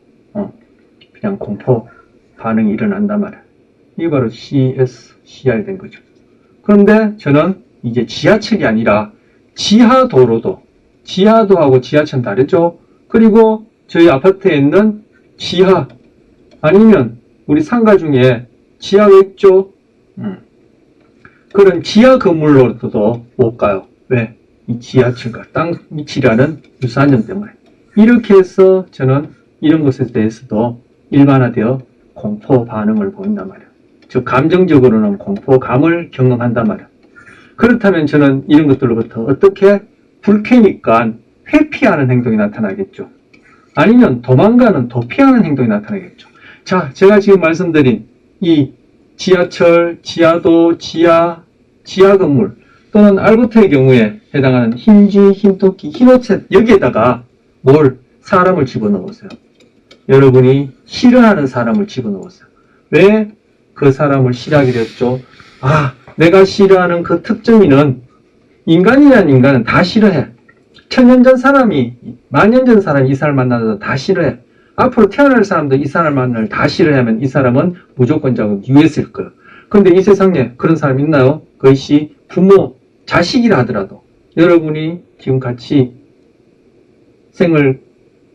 그냥 공포 반응이 일어난단 말이야. 이게 바로 CSCR이 된 거죠. 그런데 저는 이제 지하철이 아니라 지하도로도, 지하도하고 지하철은 다르죠. 그리고 저희 아파트에 있는 지하, 아니면 우리 상가 중에 지하가 있죠. 그런 지하 건물로도 못 가요. 왜? 이 지하철과 땅 위치라는 유사한 점 때문에. 이렇게 해서 저는 이런 것에 대해서도 일반화되어 공포 반응을 보인단 말이에요. 즉 감정적으로는 공포감을 경험한단 말이에요. 그렇다면 저는 이런 것들로부터 어떻게 불쾌니까 회피하는 행동이 나타나겠죠. 아니면 도망가는 도피하는 행동이 나타나겠죠. 자, 제가 지금 말씀드린 이 지하철, 지하도, 지하 건물 또는 알버트의 경우에 해당하는 흰쥐, 흰토끼, 흰옷set 여기에다가 사람을 집어넣었어요. 여러분이 싫어하는 사람을 집어넣었어요. 왜 그 사람을 싫어하게 됐죠? 내가 싫어하는 그 특정인은 인간이란 인간은 다 싫어해. 천년 전 사람이, 만년 전 사람이 이 사람을 만나도 다 싫어해. 앞으로 태어날 사람도 이 사람을 만나면 다 싫어하면 이 사람은 무조건적으로 유했을 거예요. 그런데 이 세상에 그런 사람 있나요? 그것이 부모, 자식이라 하더라도 여러분이 지금 같이 생을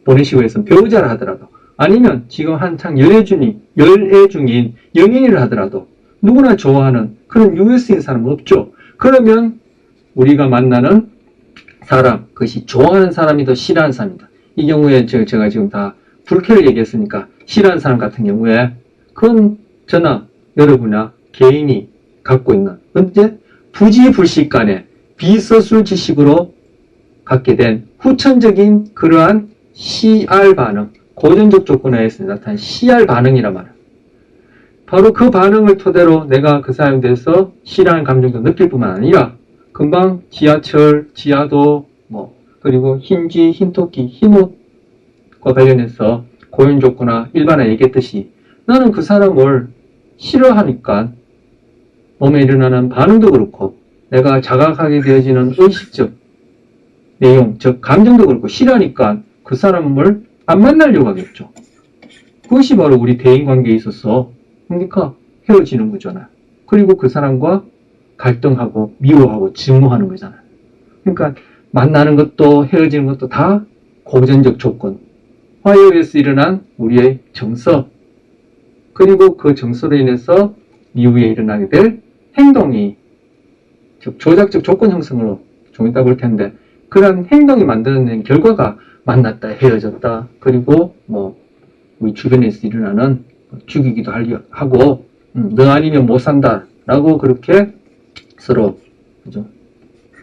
보내시고 해서 배우자라 하더라도 아니면 지금 한창 열애 중인 연인이라 하더라도 누구나 좋아하는 그런 유해성인 사람은 없죠. 그러면 우리가 만나는 사람, 그것이 좋아하는 사람이든 싫어하는 사람이다. 이 경우에 제가 지금 다 불쾌를 얘기했으니까 싫어하는 사람 같은 경우에 그건 저나 여러분이나 개인이 갖고 있는 언제 부지불식간에 비서술지식으로 갖게 된 후천적인 그러한 CR 반응, 고전적 조건하에서 나타난 CR 반응이란 말이에요. 바로 그 반응을 토대로 내가 그 사람에 대해서 싫어하는 감정도 느낄 뿐만 아니라 금방 지하철, 지하도, 그리고 흰쥐, 흰토끼, 흰옷과 관련해서 고연 조건화 일반화 얘기했듯이 나는 그 사람을 싫어하니까 몸에 일어나는 반응도 그렇고 내가 자각하게 되어지는 의식적 내용, 즉 감정도 그렇고 싫어하니까 그 사람을 안 만나려고 하겠죠. 그것이 바로 우리 대인관계에 있어서 그러니까 헤어지는 거잖아요. 그리고 그 사람과 갈등하고 미워하고 증오하는 거잖아요. 그러니까 만나는 것도 헤어지는 것도 다 고전적 조건, 화해에서 일어난 우리의 정서, 그리고 그 정서로 인해서 이후에 일어나게 될 행동이 즉 조작적 조건 형성으로 좀 이따 볼 텐데 그런 행동이 만들어낸 결과가 만났다 헤어졌다 그리고 우리 주변에서 일어나는 죽이기도 하고 너 아니면 못 산다 라고 그렇게 서로 그죠?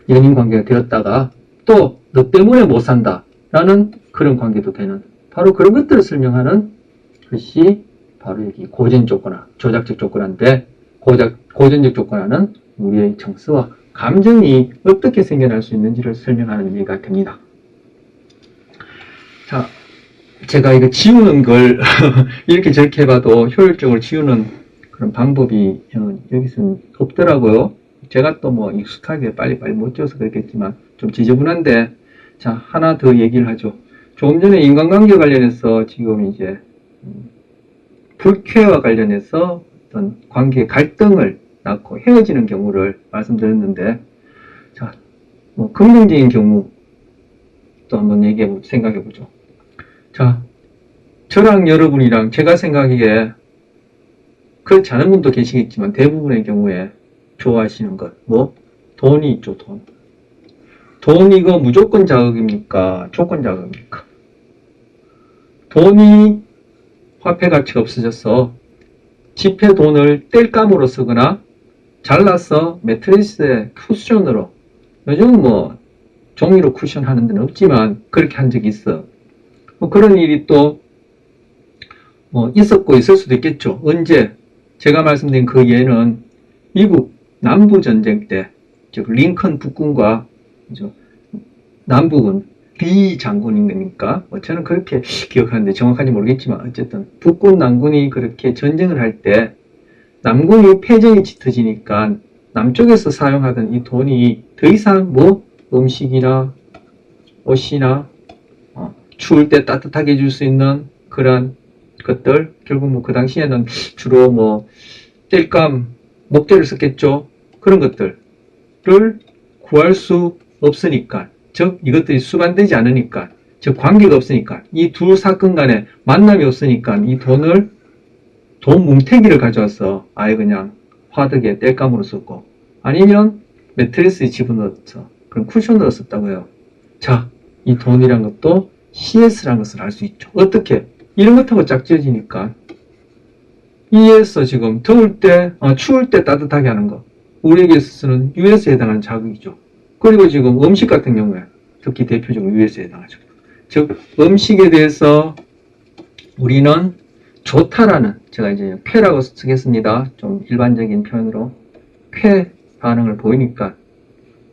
연인 관계가 되었다가 또 너 때문에 못 산다 라는 그런 관계도 되는 바로 그런 것들을 설명하는 것이 바로 여기 고전 조건화, 조작적 조건화인데 고전적 조건화는 우리의 정서와 감정이 어떻게 생겨날 수 있는지를 설명하는 의미가 됩니다. 자, 제가 이거 지우는 걸 이렇게 저렇게 해봐도 효율적으로 지우는 그런 방법이 여기서는 없더라고요. 제가 또 익숙하게 빨리빨리 못 지워서 그랬겠지만 좀 지저분한데 자, 하나 더 얘기를 하죠. 조금 전에 인간관계 관련해서 지금 이제 불쾌와 관련해서 어떤 관계 갈등을 낳고 헤어지는 경우를 말씀드렸는데 자, 긍정적인 경우 또 한번 생각해보죠. 자, 저랑 여러분이랑 제가 생각하기에 그렇지 않은 분도 계시겠지만 대부분의 경우에 좋아하시는 것, 돈이 있죠, 돈. 돈 이거 무조건 자극입니까? 조건 자극입니까? 돈이 화폐 가치가 없어져서 지폐 돈을 뗄감으로 쓰거나 잘라서 매트리스에 쿠션으로 요즘 종이로 쿠션 하는 데는 없지만 그렇게 한 적이 있어. 그런 일이 또 있었고 있을 수도 있겠죠. 언제? 제가 말씀드린 그 예는 미국 남부전쟁 때, 즉 링컨 북군과 남북은 리 장군인 겁니까? 저는 그렇게 기억하는데 정확한지 모르겠지만 어쨌든 북군 남군이 그렇게 전쟁을 할 때 남군이 패전이 짙어지니까 남쪽에서 사용하던 이 돈이 더 이상 음식이나 옷이나 추울 때 따뜻하게 해줄 수 있는 그런 것들 결국 그 당시에는 주로 땔감, 목재를 썼겠죠. 그런 것들을 구할 수 없으니까 즉 이것들이 수반되지 않으니까 즉 관계가 없으니까 이 두 사건 간에 만남이 없으니까 이 돈 뭉태기를 가져와서 아예 그냥 화덕에 땔감으로 썼고 아니면 매트리스에 집어넣어서 그런 쿠션으로 썼다고요. 자, 이 돈이란 것도 CS라는 것을 알 수 있죠. 어떻게? 이런 것하고 짝지어지니까. E에서 지금 추울 때 따뜻하게 하는 거. 우리에게 있어서는 US에 해당하는 자극이죠. 그리고 지금 음식 같은 경우에 특히 대표적으로 US에 해당하죠. 즉, 음식에 대해서 우리는 좋다라는, 제가 이제 쾌라고 쓰겠습니다. 좀 일반적인 표현으로. 쾌 반응을 보이니까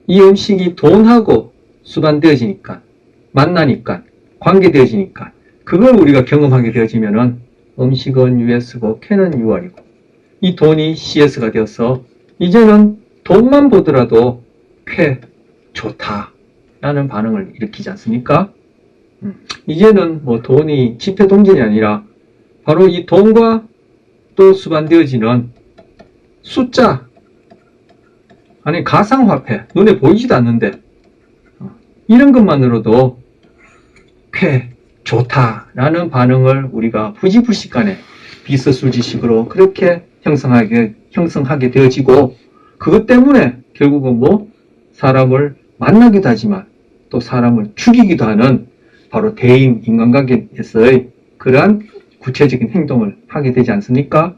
이 음식이 돈하고 수반되어지니까, 만나니까, 관계되어지니까, 그걸 우리가 경험하게 되어지면은 음식은 US고 쾌는 UR이고, 이 돈이 CS가 되어서 이제는 돈만 보더라도 쾌, 좋다 라는 반응을 일으키지 않습니까? 이제는 뭐 돈이 지폐 동전이 아니라 바로 이 돈과 또 수반되어지는 숫자, 아니 가상화폐, 눈에 보이지도 않는데 이런 것만으로도 쾌, 좋다라는 반응을 우리가 부지불식간에 비서술지식으로 그렇게 형성하게 되어지고, 그것 때문에 결국은 뭐 사람을 만나기도 하지만 또 사람을 죽이기도 하는 바로 대인 인간관계에서의 그러한 구체적인 행동을 하게 되지 않습니까?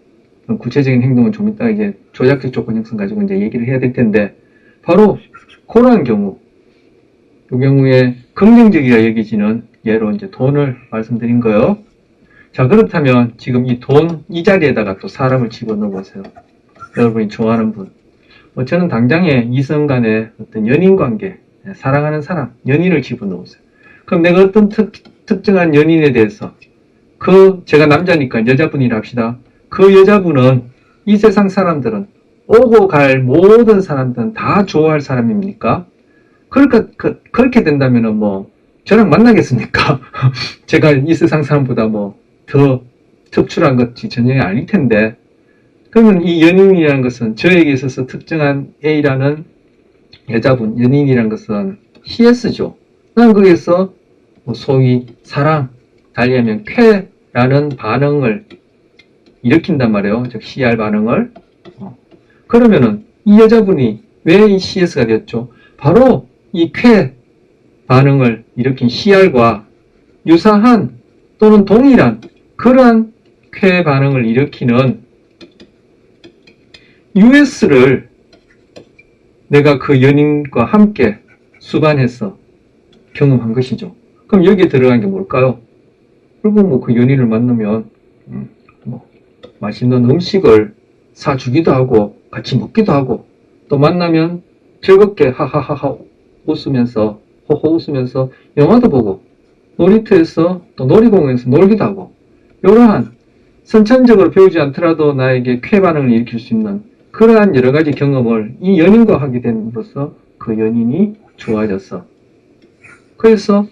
구체적인 행동은 좀 이따 이제 조작적 조건 형성 가지고 이제 얘기를 해야 될 텐데, 바로 그러한 경우, 이 경우에 긍정적이라 여기지는 예로 이제 돈을 말씀드린 거요. 자, 그렇다면 지금 이 돈, 이 자리에다가 또 사람을 집어넣어 보세요. 여러분이 좋아하는 분. 저는 당장에 이성 간의 어떤 연인 관계, 사랑하는 사람, 연인을 집어넣어 보세요. 그럼 내가 어떤 특정한 연인에 대해서, 제가 남자니까 여자분이라 합시다. 그 여자분은 이 세상 사람들은, 오고 갈 모든 사람들은 다 좋아할 사람입니까? 그렇게 된다면은 뭐, 저랑 만나겠습니까? 제가 이 세상 사람보다 뭐, 더 특출한 것이 전혀 아닐 텐데, 그러면 이 연인이라는 것은 저에게 있어서 특정한 A라는 여자분, 연인이라는 것은 CS죠. 난 거기에서 뭐 소위 사랑, 달리하면 쾌라는 반응을 일으킨단 말이에요. 즉 CR 반응을. 그러면은 이 여자분이 왜 이 CS가 되었죠? 바로 이 쾌 반응을 일으킨 CR과 유사한 또는 동일한 그러한 쾌 반응을 일으키는 US를 내가 그 연인과 함께 수반해서 경험한 것이죠. 그럼 여기에 들어간 게 뭘까요? 결국 뭐 그 연인을 만나면 뭐 맛있는 음식을 사주기도 하고 같이 먹기도 하고, 또 만나면 즐겁게 하하하하 웃으면서 호호 웃으면서 영화도 보고, 놀이터에서 또 놀이공원에서 놀기도 하고, 이러한 선천적으로 배우지 않더라도 나에게 쾌 반응을 일으킬 수 있는 그러한 여러 가지 경험을 이 연인과 하게 됨으로써 그 연인이 좋아져서, 그래서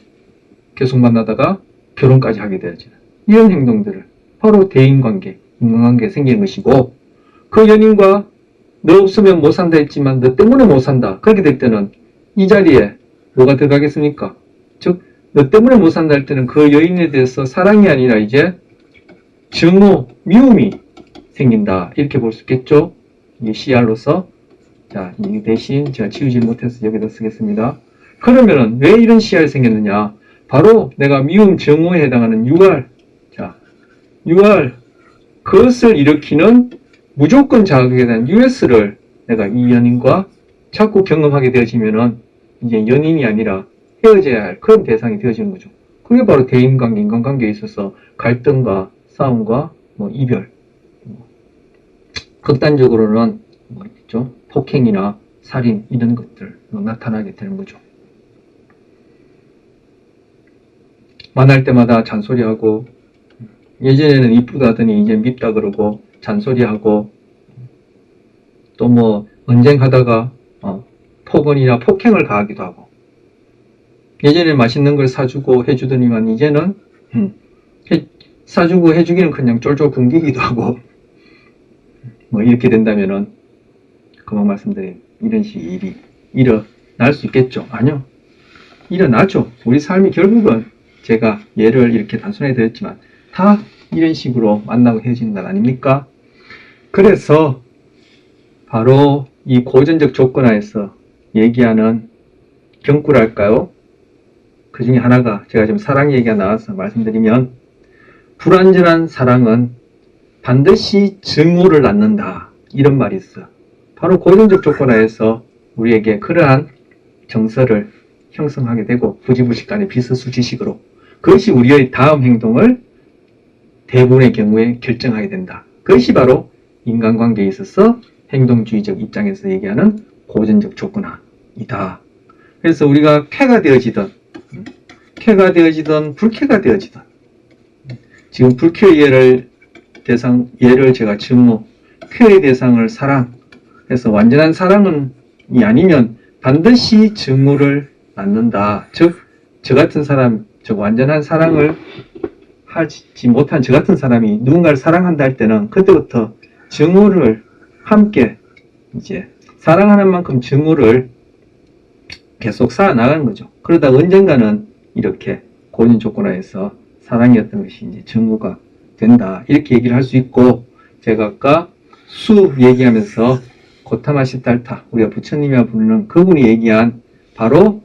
계속 만나다가 결혼까지 하게 되어지는 이런 행동들을 바로 대인관계, 인간관계에 생기는 것이고, 그 연인과 너 없으면 못 산다 했지만 너 때문에 못 산다. 그렇게 될 때는 이 자리에 뭐가 들어가겠습니까? 즉, 너 때문에 못 산다 할 때는 그 여인에 대해서 사랑이 아니라 이제 증오, 미움이 생긴다. 이렇게 볼 수 있겠죠? 이게 CR로서. 자, 이 대신 제가 지우지 못해서 여기다 쓰겠습니다. 그러면은 왜 이런 CR이 생겼느냐? 바로 내가 미움, 증오에 해당하는 UR. 자, UR. 그것을 일으키는 무조건 자극에 대한 US를 내가 이 연인과 자꾸 경험하게 되어지면은 이제 연인이 아니라 헤어져야 할 그런 대상이 되어지는 거죠. 그게 바로 대인관계, 인간관계에 있어서 갈등과 싸움과 뭐 이별, 극단적으로는 뭐 있죠? 폭행이나 살인 이런 것들로 나타나게 되는 거죠. 만날 때마다 잔소리하고, 예전에는 이쁘다 하더니 이제 밉다 그러고 잔소리하고, 또 뭐 언쟁하다가 폭언이나 폭행을 가하기도 하고, 예전에 맛있는 걸 사주고 해주더니만 이제는 사주고 해주기는 그냥 쫄쫄 굶기기도 하고, 뭐 이렇게 된다면은 그만 말씀드린 이런 식의 일이 일어날 수 있겠죠? 아니요, 일어나죠. 우리 삶이 결국은 제가 예를 이렇게 단순하게 드렸지만 다 이런 식으로 만나고 헤어지는 것 아닙니까? 그래서 바로 이 고전적 조건하에서 얘기하는 경구랄까요? 그 중에 하나가 제가 지금 사랑 얘기가 나와서 말씀드리면 불완전한 사랑은 반드시 증오를 낳는다. 이런 말이 있어요. 바로 고전적 조건하에서 우리에게 그러한 정서를 형성하게 되고 부지부식간의 비서수지식으로 그것이 우리의 다음 행동을 대부분의 경우에 결정하게 된다. 그것이 바로 인간관계에 있어서 행동주의적 입장에서 얘기하는 고전적 조건화이다. 그래서 우리가 쾌가 되어지든 불쾌가 되어지든 지금 불쾌의 예를 제가 증오, 쾌의 대상을 사랑 해서 완전한 사랑이 아니면 반드시 증오를 낳는다. 즉, 저 같은 사람, 즉 완전한 사랑을 하지 못한 저 같은 사람이 누군가를 사랑한다 할 때는 그때부터 증오를 함께 이제 사랑하는 만큼 증오를 계속 쌓아나가는 거죠. 그러다 언젠가는 이렇게 고전 조건화에서 사랑이었던 것이 이제 증오가 된다. 이렇게 얘기를 할 수 있고, 제가 아까 수 얘기하면서 고타마 시달타, 우리가 부처님이라 부르는 그분이 얘기한 바로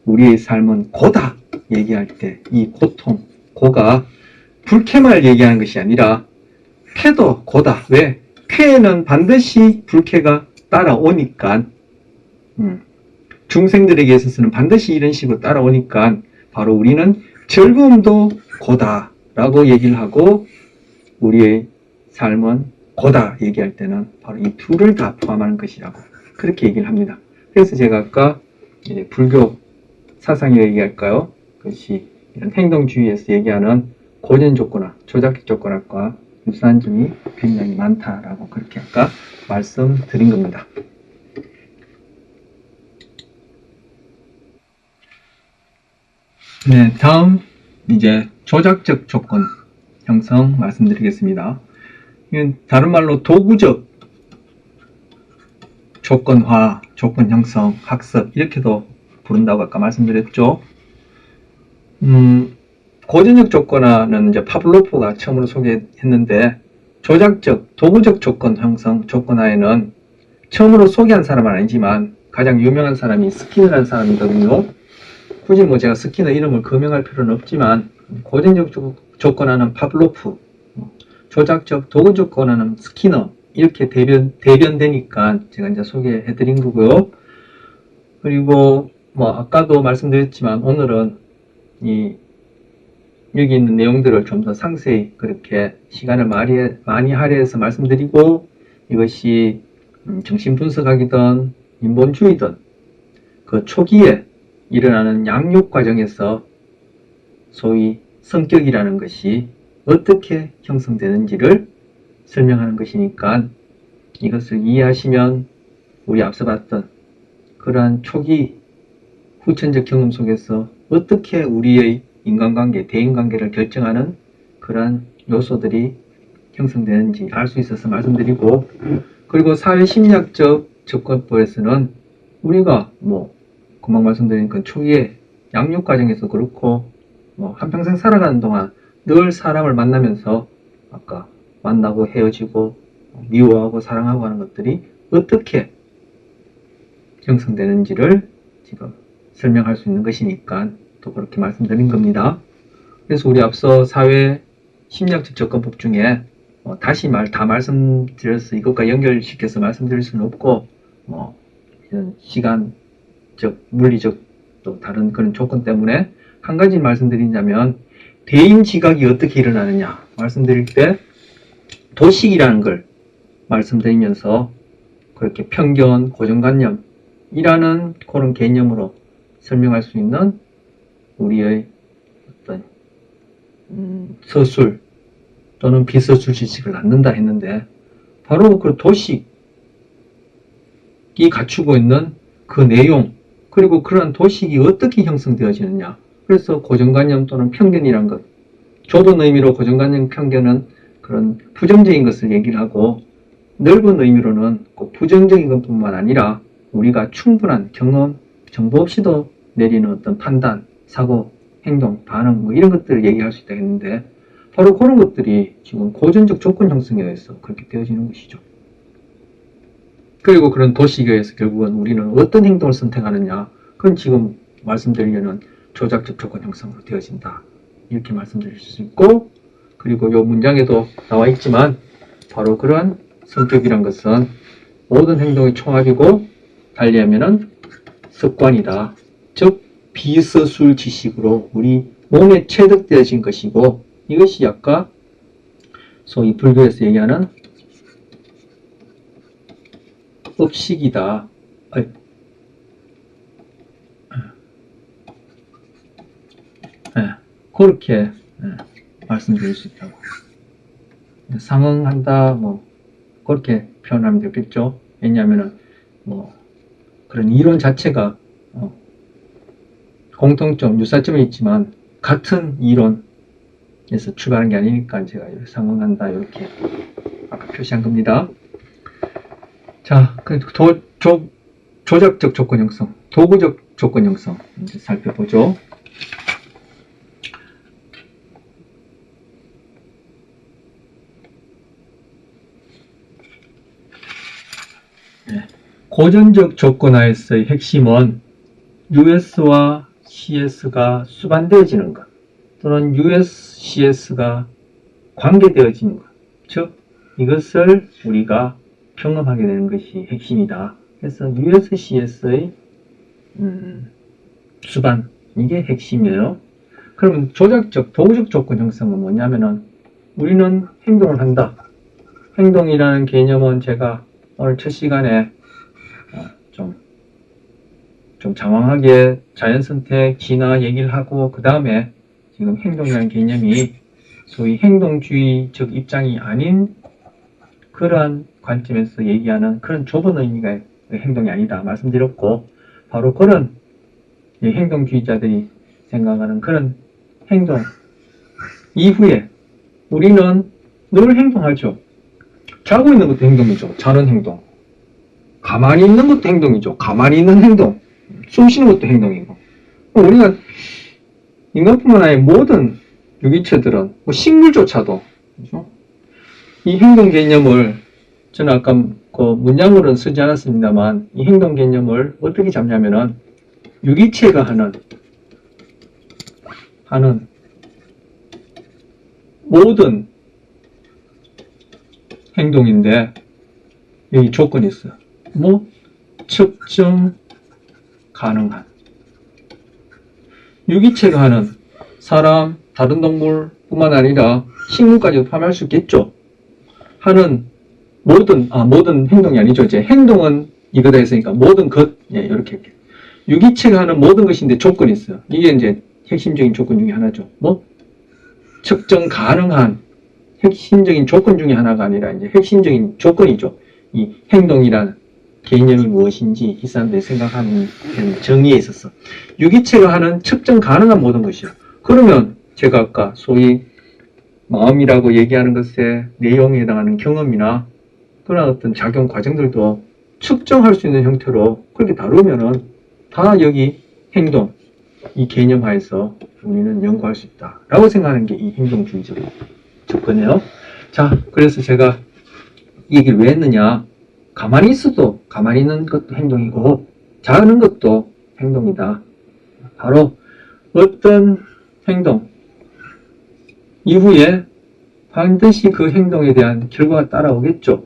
우리의 삶은 고다 얘기할 때 이 고통, 고가 불쾌만 얘기하는 것이 아니라 쾌도 고다. 왜? 쾌에는 반드시 불쾌가 따라오니까 중생들에게 있어서는 반드시 이런 식으로 따라오니까 바로 우리는 즐거움도 고다라고 얘기를 하고 우리의 삶은 고다 얘기할 때는 바로 이 둘을 다 포함하는 것이라고 그렇게 얘기를 합니다. 그래서 제가 아까 불교 사상이라고 얘기할까요? 그것이 이런 행동주의에서 얘기하는 고전 조건화, 조작적 조건화과 유사한 점이 굉장히 많다라고 그렇게 아까 말씀드린 겁니다. 네, 다음 이제 조작적 조건 형성 말씀드리겠습니다. 이건 다른 말로 도구적 조건화, 조건 형성, 학습 이렇게도 부른다고 아까 말씀드렸죠. 고전적 조건화는 이제 파블로프가 처음으로 소개했는데 조작적, 도구적 조건 형성 조건화에는 처음으로 소개한 사람은 아니지만 가장 유명한 사람이 스키너라는 사람이거든요. 굳이 뭐 제가 스키너 이름을 거명할 필요는 없지만 고전적 조건화는 파블로프, 조작적, 도구적 조건화는 스키너 이렇게 대변되니까 제가 이제 소개해드린 거고요. 그리고 뭐 아까도 말씀드렸지만 오늘은 여기 있는 내용들을 좀 더 상세히 그렇게 시간을 많이 할애해서 말씀드리고 이것이 정신분석학이든 인본주의든 그 초기에 일어나는 양육 과정에서 소위 성격이라는 것이 어떻게 형성되는지를 설명하는 것이니까 이것을 이해하시면 우리 앞서 봤던 그러한 초기 후천적 경험 속에서 어떻게 우리의 인간관계, 대인관계를 결정하는 그러한 요소들이 형성되는지 알 수 있어서 말씀드리고, 그리고 사회심리학적 접근법에서는 우리가 뭐 금방 말씀드린 그 초기에 양육 과정에서 그렇고 뭐 한평생 살아가는 동안 늘 사람을 만나면서 아까 만나고 헤어지고 미워하고 사랑하고 하는 것들이 어떻게 형성되는지를 지금 설명할 수 있는 것이니까 또 그렇게 말씀드린 겁니다. 그래서 우리 앞서 사회 심리학적 접근법 중에 다시 다 말씀드려서 이것과 연결시켜서 말씀드릴 수는 없고 이런 시간적, 물리적 또 다른 그런 조건 때문에 한 가지 말씀드리자면 대인 지각이 어떻게 일어나느냐 말씀드릴 때 도식이라는 걸 말씀드리면서 그렇게 편견, 고정관념이라는 그런 개념으로 설명할 수 있는 우리의 어떤 서술 또는 비서술 지식을 낳는다 했는데 바로 그 도식이 갖추고 있는 그 내용 그리고 그러한 도식이 어떻게 형성되어지느냐 그래서 고정관념 또는 편견이란 것 좁은 의미로 고정관념 편견은 그런 부정적인 것을 얘기를 하고 넓은 의미로는 꼭 부정적인 것뿐만 아니라 우리가 충분한 경험, 정보 없이도 내리는 어떤 판단, 사고, 행동, 반응 뭐 이런 것들을 얘기할 수 있다 했는데 바로 그런 것들이 지금 고전적 조건 형성에 의해서 그렇게 되어지는 것이죠. 그리고 그런 도식에서 결국은 우리는 어떤 행동을 선택하느냐. 그건 지금 말씀드리려는 조작적 조건 형성으로 되어진다. 이렇게 말씀드릴 수 있고, 그리고 이 문장에도 나와 있지만 바로 그런 성격이란 것은 모든 행동의 총합이고 달리하면은 습관이다. 즉 비서술 지식으로 우리 몸에 체득되어진 것이고 이것이 아까 소위 불교에서 얘기하는 업식이다. 그렇게 말씀드릴 수 있다고. 상응한다, 뭐, 그렇게 표현하면 되겠죠. 왜냐하면은, 뭐, 그런 이론 자체가, 공통점, 유사점이 있지만, 같은 이론에서 출발한 게 아니니까 제가 상응한다, 이렇게 아까 표시한 겁니다. 자, 조작적 조건 형성, 도구적 조건 형성, 이제 살펴보죠. 고전적 조건하에서의 핵심은 US와 CS가 수반되어지는 것, 또는 US, CS가 관계되어지는 것, 즉 이것을 우리가 경험하게 되는 것이 핵심이다. 그래서 US, CS의 수반, 이게 핵심이에요. 그러면 조작적, 도구적 조건 형성은 뭐냐면은 우리는 행동을 한다. 행동이라는 개념은 제가 오늘 첫 시간에 좀 장황하게 자연선택, 진화 얘기를 하고 그 다음에 지금 행동이라는 개념이 소위 행동주의적 입장이 아닌 그러한 관점에서 얘기하는 그런 좁은 의미가 행동이 아니다 말씀드렸고, 바로 그런 행동주의자들이 생각하는 그런 행동 이후에 우리는 늘 행동하죠. 자고 있는 것도 행동이죠. 자는 행동. 가만히 있는 것도 행동이죠. 가만히 있는 행동. 숨 쉬는 것도 행동이고. 우리가 인간뿐만 아니라 모든 유기체들은, 뭐 식물조차도, 그렇죠? 이 행동 개념을 저는 아까 그 문장으로는 쓰지 않았습니다만 이 행동 개념을 어떻게 잡냐면은 유기체가 하는 모든 행동인데 여기 조건이 있어요. 뭐 측정 가능한, 유기체가 하는 사람, 다른 동물 뿐만 아니라 식물까지도 포함할 수 있겠죠. 하는 모든 행동이 아니죠. 이제 행동은 이거다 했으니까 모든 것, 이렇게 유기체가 하는 모든 것인데 조건이 있어요. 이게 이제 핵심적인 조건 중에 하나죠. 뭐 측정 가능한 핵심적인 조건 중에 하나가 아니라 이제 핵심적인 조건이죠. 이 행동이라는 개념이 무엇인지 이 사람들이 생각하는 정의에 있어서 유기체가 하는 측정 가능한 모든 것이요. 그러면 제가 아까 소위 마음이라고 얘기하는 것의 내용에 해당하는 경험이나 그런 어떤 작용 과정들도 측정할 수 있는 형태로 그렇게 다루면은 다 여기 행동, 이 개념 하에서 우리는 연구할 수 있다라고 생각하는 게 이 행동주의적 접근이에요. 자, 그래서 제가 이 얘기를 왜 했느냐. 가만히 있어도 가만히 있는 것도 행동이고 자는 것도 행동이다. 바로 어떤 행동 이후에 반드시 그 행동에 대한 결과가 따라오겠죠.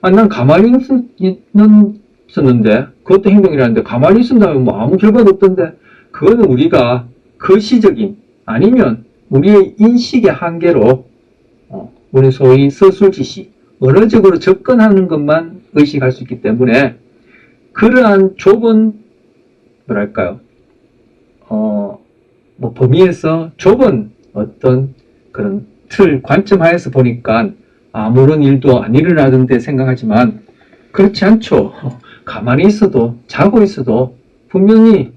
난 가만히 있었는데 그것도 행동이라는데 가만히 있었다면 뭐 아무 결과도 없던데, 그거는 우리가 거시적인 아니면 우리의 인식의 한계로 우리 소위 서술지식, 언어적으로 접근하는 것만 의식할 수 있기 때문에 그러한 좁은 뭐랄까요, 뭐 범위에서 좁은 어떤 그런 틀, 관점 하에서 보니까 아무런 일도 안 일어나던데 생각하지만 그렇지 않죠. 가만히 있어도, 자고 있어도 분명히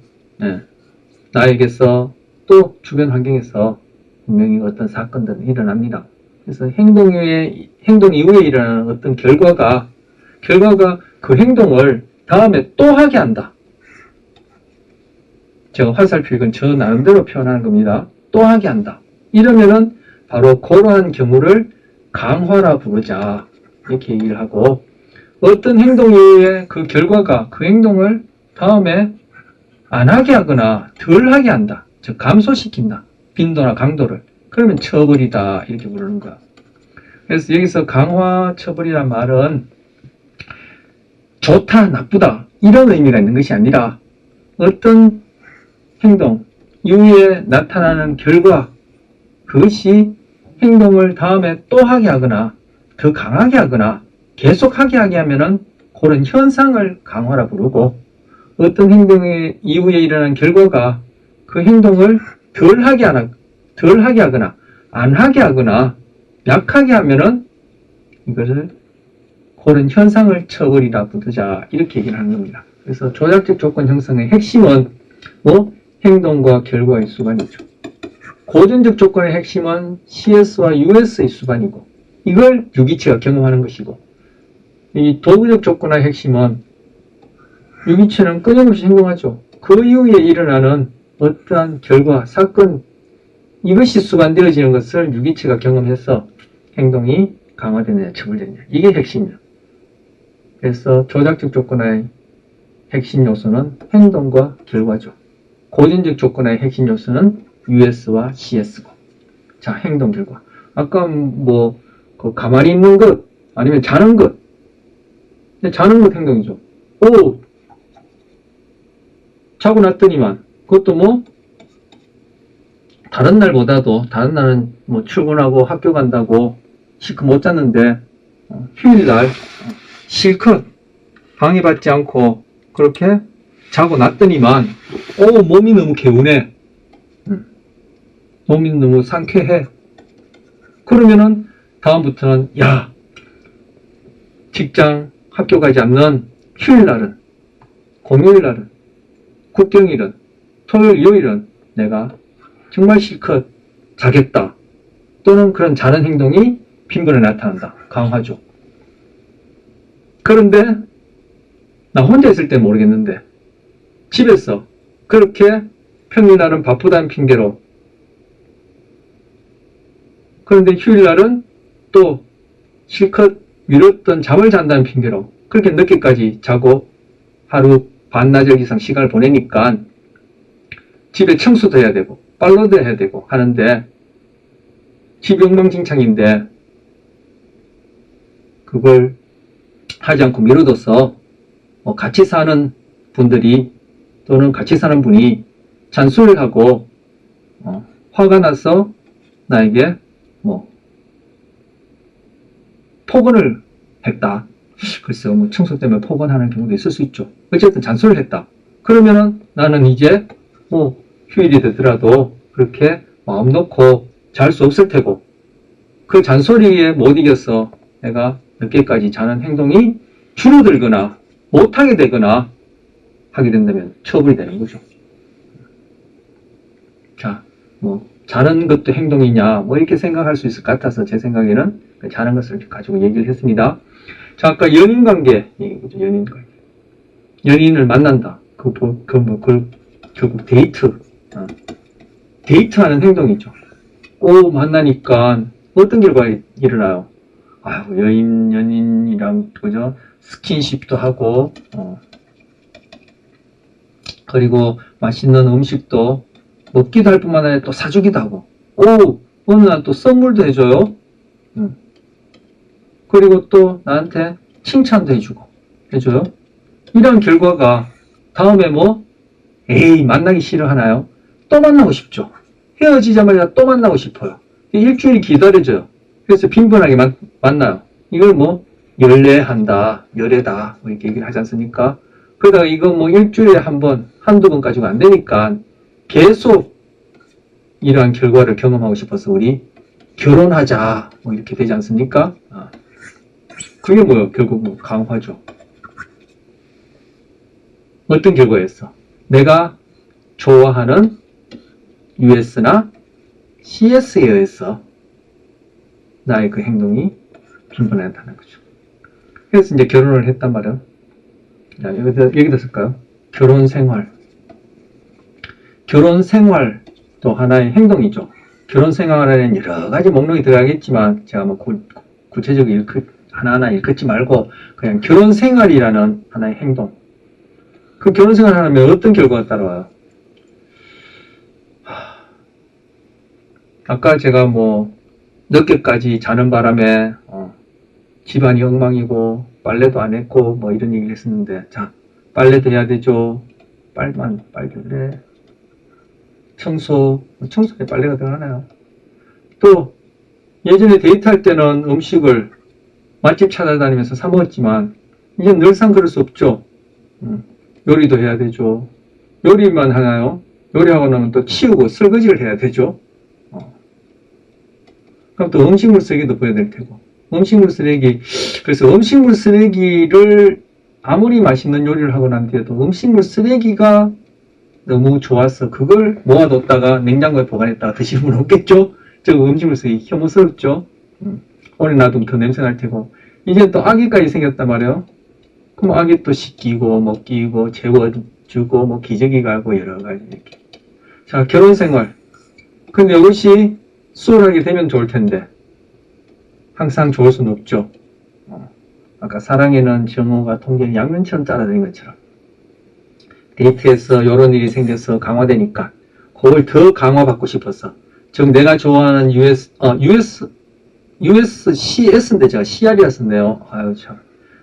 나에게서 또 주변 환경에서 분명히 어떤 사건들은 일어납니다. 그래서 행동 이후에 일어나는 어떤 결과가 그 행동을 다음에 또 하게 한다. 제가 화살표 이건 저 나름대로 표현하는 겁니다. 또 하게 한다. 이러면은 바로 그러한 경우를 강화라 부르자. 이렇게 얘기를 하고, 어떤 행동 이후에 그 결과가 그 행동을 다음에 안 하게 하거나 덜 하게 한다. 즉 감소시킨다. 빈도나 강도를. 그러면 처벌이다. 이렇게 부르는 거야. 그래서 여기서 강화 처벌이란 말은 좋다, 나쁘다 이런 의미가 있는 것이 아니라 어떤 행동 이후에 나타나는 결과 그것이 행동을 다음에 또 하게 하거나 더 강하게 하거나 계속하게 하게 하면은 그런 현상을 강화라 부르고 어떤 행동의 이후에 일어난 결과가 그 행동을 덜 하게 하거나 안 하게 하거나 약하게 하면은 이것을 그런 현상을 처벌이라 부르자 이렇게 얘기를 하는 겁니다. 그래서 조작적 조건 형성의 핵심은 뭐 행동과 결과의 수반이죠. 고전적 조건의 핵심은 CS와 US의 수반이고 이걸 유기체가 경험하는 것이고 이 도구적 조건의 핵심은 유기체는 끊임없이 행동하죠. 그 이후에 일어나는 어떠한 결과, 사건 이것이 수반되어지는 것을 유기체가 경험해서 행동이 강화되느냐 처벌되느냐 이게 핵심이에요. 그래서 조작적 조건의 핵심 요소는 행동과 결과죠. 고전적 조건의 핵심 요소는 US와 CS고. 자, 행동 결과. 아까 뭐 가만히 있는 것 아니면 자는 것. 자는 것 행동이죠. 오, 자고 났더니만 그것도 뭐 다른 날보다도 다른 날은 뭐 출근하고 학교 간다고 실컷 못 잤는데 휴일날 실컷 방해받지 않고 그렇게 자고 났더니만 몸이 너무 개운해. 몸이 너무 상쾌해. 그러면은 다음부터는 야 직장 학교 가지 않는 휴일날은 공휴일날은 국경일은 토요일 요일은 내가 정말 실컷 자겠다. 또는 그런 자는 행동이 빈번에 나타난다. 강화죠. 그런데 나 혼자 있을 때 모르겠는데 집에서 그렇게 평일날은 바쁘다는 핑계로 그런데 휴일날은 또 실컷 미뤘던 잠을 잔다는 핑계로 그렇게 늦게까지 자고 하루 반나절 이상 시간을 보내니까 집에 청소도 해야 되고 빨래도 해야 되고 하는데 집이 엉망진창인데 그걸 하지 않고 미뤄둬서 같이 사는 분들이 또는 같이 사는 분이 잔소리를 하고 화가 나서 나에게 폭언을 했다. 글쎄요, 청소 때문에 폭언하는 경우도 있을 수 있죠. 어쨌든 잔소리를 했다. 그러면은 나는 이제 휴일이 되더라도 그렇게 마음 놓고 잘 수 없을 테고 그 잔소리에 못 이겨서 내가 늦게까지 자는 행동이 줄어들거나 못하게 되거나 하게 된다면 처벌이 되는 거죠. 자, 자는 것도 행동이냐 이렇게 생각할 수 있을 것 같아서 제 생각에는 자는 것을 가지고 얘기를 했습니다. 자, 아까 연인관계 얘기죠. 연인관계. 연인을 만난다. 결국 데이트하는 행동이죠. 만나니까 어떤 결과가 일어나요? 연인이랑 그죠? 스킨십도 하고 그리고 맛있는 음식도 먹기도 할 뿐만 아니라 또 사주기도 하고 어느 날 또 선물도 해줘요. 그리고 또 나한테 칭찬도 해줘요. 이런 결과가 다음에 만나기 싫어하나요? 또 만나고 싶죠. 헤어지자마자 또 만나고 싶어요. 일주일 기다려줘요. 그래서 빈번하게 만나요. 이걸 열애한다, 열애다 이렇게 얘기를 하지 않습니까? 그러다가 이거 일주일에 한 번, 한두 번 가지고 안 되니까 계속 이러한 결과를 경험하고 싶어서 우리 결혼하자 이렇게 되지 않습니까? 그게 결국 강화죠. 어떤 결과였어? 내가 좋아하는 US나 CS에 의해서 나의 그 행동이 빈번하게 나타나는 거죠. 그래서 이제 결혼을 했단 말이야. 자, 여기다 쓸까요? 결혼 생활. 결혼 생활도 하나의 행동이죠. 결혼 생활에는 여러 가지 목록이 들어가겠지만 제가 구체적으로 하나하나 일컫지 말고 그냥 결혼 생활이라는 하나의 행동. 그 결혼 생활을 하면 어떤 결과가 따라와요? 아까 제가 뭐 늦게까지 자는 바람에 집안이 엉망이고 빨래도 안 했고 뭐 이런 얘기를 했었는데, 자, 빨래도 해야 되죠. 빨래, 청소에 빨래가 들어가나요? 또 예전에 데이트할 때는 음식을 맛집 찾아다니면서 사 먹었지만 이제 늘상 그럴 수 없죠. 요리도 해야 되죠. 요리만 하나요? 요리하고 나면 또 치우고 설거지를 해야 되죠. 그럼 또 음식물 쓰레기도 버려야 될 테고. 음식물 쓰레기, 그래서 음식물 쓰레기를 아무리 맛있는 요리를 하고 난 뒤에도 음식물 쓰레기가 너무 좋아서 그걸 모아뒀다가 냉장고에 보관했다가 드시는 분 없겠죠? 저 음식물 쓰레기 혐오스럽죠? 오래 놔두면 더 냄새 날 테고. 이제 또 아기까지 생겼단 말이에요. 그럼 아기 또 씻기고 먹기고 재워주고 뭐 기저귀 갈고 여러 가지 이렇게. 자, 결혼 생활. 근데 이것이 수월하게 되면 좋을 텐데 항상 좋을 수는 없죠. 아까 사랑에는 정오가 통계는 양면처럼 따라다닌 것처럼 데이트에서 이런 일이 생겨서 강화되니까 그걸 더 강화받고 싶어서, 즉 내가 좋아하는 USCS인데 제가 CR이라 썼네요. 아유 참,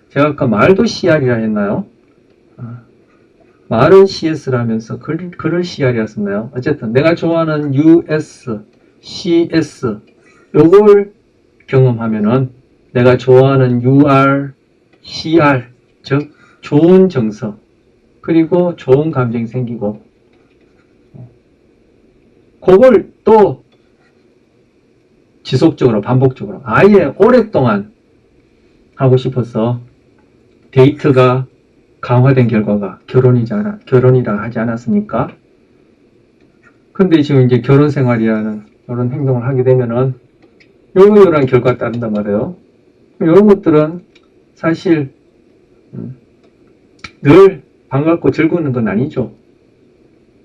제가 아까 말도 CR이라 했나요? 말은 CS라면서 글을 CR이라 썼나요? 어쨌든 내가 좋아하는 US, CS 요걸 경험하면은 내가 좋아하는 UR, CR 즉 좋은 정서 그리고 좋은 감정이 생기고, 그걸 또 지속적으로 반복적으로 아예 오랫동안 하고 싶어서 데이트가 강화된 결과가 결혼이라 하지 않았습니까? 근데 지금 이제 결혼 생활이라는 이런 행동을 하게 되면은 요런 결과가 따른단 말이에요. 이런 것들은 사실 늘 반갑고 즐거운 건 아니죠.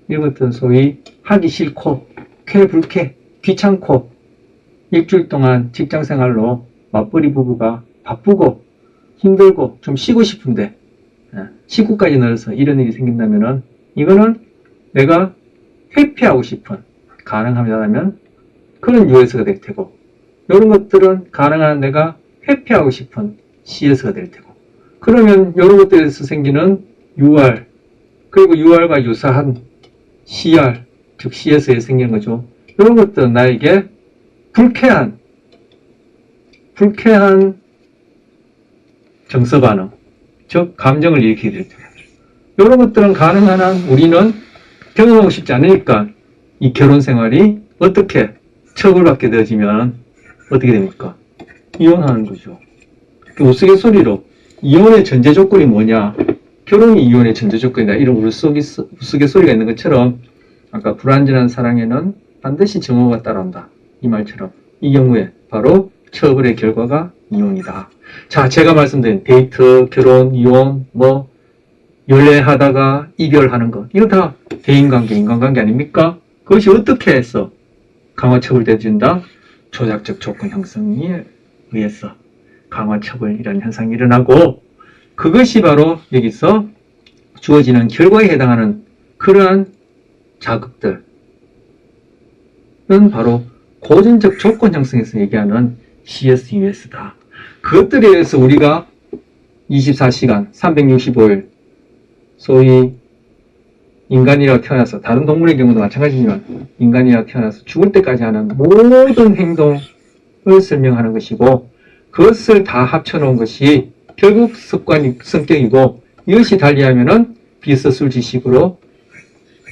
이런 것들은 소위 하기 싫고 쾌불쾌 귀찮고 일주일 동안 직장생활로 맞벌이 부부가 바쁘고 힘들고 좀 쉬고 싶은데 식구까지 늘어서 이런 일이 생긴다면은 이거는 내가 회피하고 싶은, 가능하다면 그런 US가 될 테고, 이런 것들은 가능한 내가 회피하고 싶은 CS가 될 테고, 그러면 이런 것들에서 생기는 UR 그리고 UR과 유사한 CR 즉 CS에 생기는 거죠. 이런 것들은 나에게 불쾌한 정서 반응, 즉 감정을 일으키게 될 테고, 이런 것들은 가능한 한 우리는 경험하고 싶지 않으니까 이 결혼 생활이 어떻게 처벌받게 되어지면 어떻게 됩니까? 이혼하는 거죠. 우스갯소리로 이혼의 전제 조건이 뭐냐? 결혼이 이혼의 전제 조건이다. 이런 우스갯소리가 있는 것처럼 아까 불완전한 사랑에는 반드시 증오가 따라온다. 이 말처럼 이 경우에 바로 처벌의 결과가 이혼이다. 자, 제가 말씀드린 데이트, 결혼, 이혼, 뭐 연애하다가 이별하는 거, 이거 다 대인관계, 인간관계 아닙니까? 그것이 어떻게 해서 강화처벌되어진다? 조작적 조건 형성에 의해서 강화처벌이라는 현상이 일어나고, 그것이 바로 여기서 주어지는 결과에 해당하는 그러한 자극들은 바로 고전적 조건 형성에서 얘기하는 CS, US다. 그것들에 의해서 우리가 24시간, 365일 소위 인간이라고 태어나서, 다른 동물의 경우도 마찬가지지만 인간이라고 태어나서 죽을 때까지 하는 모든 행동을 설명하는 것이고, 그것을 다 합쳐놓은 것이 결국 성격이고, 이것이 달리하면은 비서술지식으로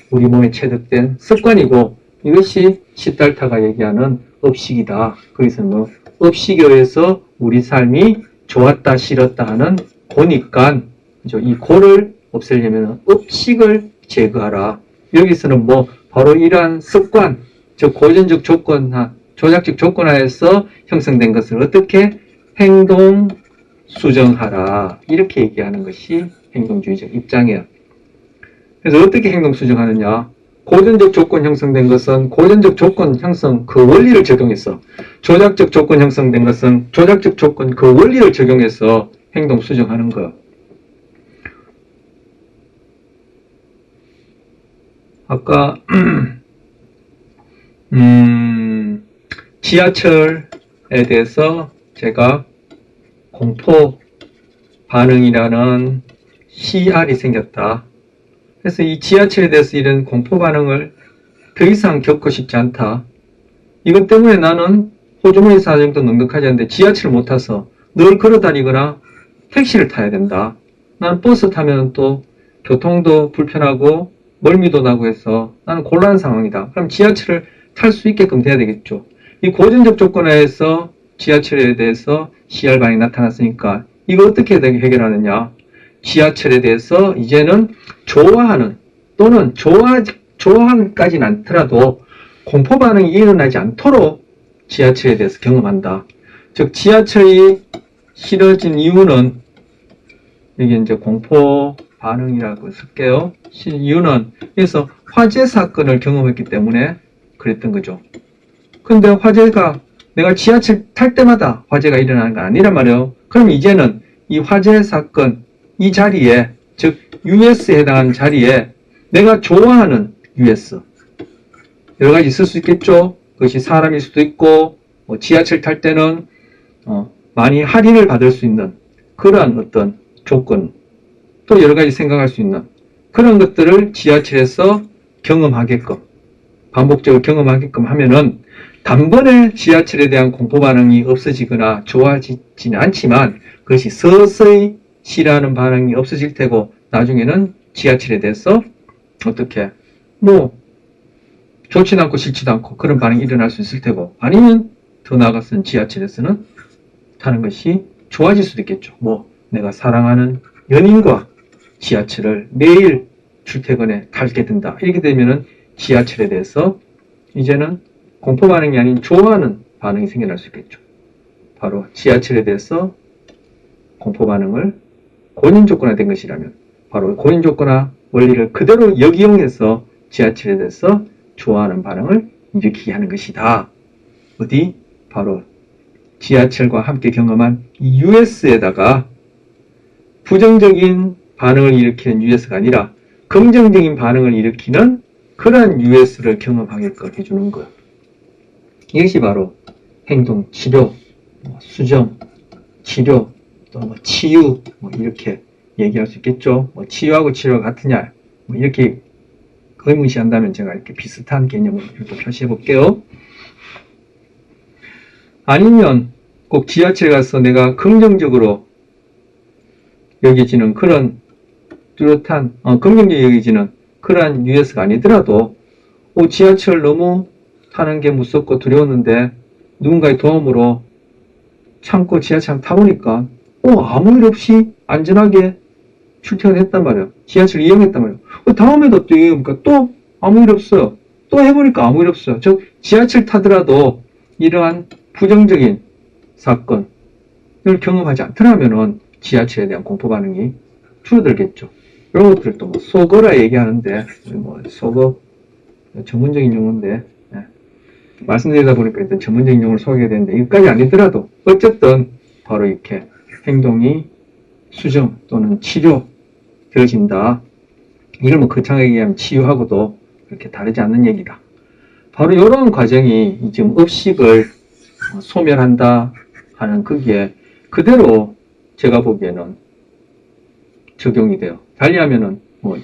우리 몸에 체득된 습관이고, 이것이 시달타가 얘기하는 업식이다. 거기서 뭐 업식에 의해서 우리 삶이 좋았다 싫었다 하는 고니까 이 고를 없애려면 업식을 제거하라. 여기서는 뭐 바로 이러한 습관, 즉 고전적 조건화, 조작적 조건화에서 형성된 것을 어떻게 행동 수정하라. 이렇게 얘기하는 것이 행동주의적 입장이에요. 그래서 어떻게 행동 수정하느냐? 고전적 조건 형성된 것은 고전적 조건 형성 그 원리를 적용해서, 조작적 조건 형성된 것은 조작적 조건 그 원리를 적용해서 행동 수정하는 거. 아까 지하철에 대해서 제가 공포 반응이라는 CR이 생겼다. 그래서 이 지하철에 대해서 이런 공포 반응을 더 이상 겪고 싶지 않다. 이것 때문에 나는 호주머니 사정도 넉넉하지 않은데 지하철을 못 타서 늘 걸어 다니거나 택시를 타야 된다. 나는 버스 타면 또 교통도 불편하고 멀미도 나고 해서 나는 곤란한 상황이다. 그럼 지하철을 탈 수 있게끔 돼야 되겠죠. 이 고전적 조건하에서 지하철에 대해서 CR 반응이 나타났으니까 이거 어떻게 해결하느냐. 지하철에 대해서 이제는 좋아하는 또는 좋아하기까지는 않더라도 공포 반응이 일어나지 않도록 지하철에 대해서 경험한다. 즉 지하철이 싫어진 이유는 이게 이제 공포 반응이라고 쓸게요. 이유는 그래서 화재 사건을 경험했기 때문에 그랬던 거죠. 근데 화재가 내가 지하철 탈 때마다 화재가 일어나는 건 아니란 말이에요. 그럼 이제는 이 화재 사건 이 자리에 즉 US에 해당하는 자리에 내가 좋아하는 US 여러 가지 있을 수 있겠죠. 그것이 사람일 수도 있고 지하철 탈 때는 많이 할인을 받을 수 있는 그러한 어떤 조건 또 여러 가지 생각할 수 있는 그런 것들을 지하철에서 경험하게끔 반복적으로 경험하게끔 하면은 단번에 지하철에 대한 공포 반응이 없어지거나 좋아지지는 않지만 그것이 서서히 싫어하는 반응이 없어질 테고 나중에는 지하철에 대해서 어떻게 좋지도 않고 싫지도 않고 그런 반응이 일어날 수 있을 테고 아니면 더 나아가서는 지하철에서는 타는 것이 좋아질 수도 있겠죠. 내가 사랑하는 연인과 지하철을 매일 출퇴근에 타게 된다. 이렇게 되면은 지하철에 대해서 이제는 공포 반응이 아닌 좋아하는 반응이 생겨날 수 있겠죠. 바로 지하철에 대해서 공포 반응을 고전 조건화된 것이라면 바로 고전 조건화 원리를 그대로 역이용해서 지하철에 대해서 좋아하는 반응을 일으키게 하는 것이다. 어디? 바로 지하철과 함께 경험한 이 US에다가 부정적인 반응을 일으키는 US가 아니라 긍정적인 반응을 일으키는 그러한 US를 경험하게끔 해주는 것. 이것이 바로 행동, 치료, 수정, 치료, 또 치유, 이렇게 얘기할 수 있겠죠. 치유하고 치료가 같으냐, 이렇게 의문시한다면 제가 이렇게 비슷한 개념을 이렇게 표시해 볼게요. 아니면 꼭 지하철에 가서 내가 긍정적으로 여겨지는 그런 뚜렷한, 긍정적으로 여겨지는 그러한 US가 아니더라도, 지하철 너무 타는 게 무섭고 두려웠는데, 누군가의 도움으로 참고 지하철 타보니까, 아무 일 없이 안전하게 출퇴근했단 말이에요. 지하철 이용했단 말이에요. 다음에도 또 이용해보니까 또 아무 일 없어요. 또 해보니까 아무 일 없어요. 즉, 지하철 타더라도 이러한 부정적인 사건을 경험하지 않더라면은 지하철에 대한 공포 반응이 줄어들겠죠. 이런 것들도 소거라 얘기하는데, 소거 전문적인 용어인데, 말씀드리다 보니까 일단 전문적인 용어를 소개해야 되는데, 이것까지 아니더라도, 어쨌든 바로 이렇게 행동이 수정 또는 치료 되어진다. 이걸 거창하게 얘기하면 치유하고도 그렇게 다르지 않는 얘기다. 바로 이런 과정이 지금 업식을 소멸한다 하는 거기에 그대로 제가 보기에는 적용이 돼요. 달리하면은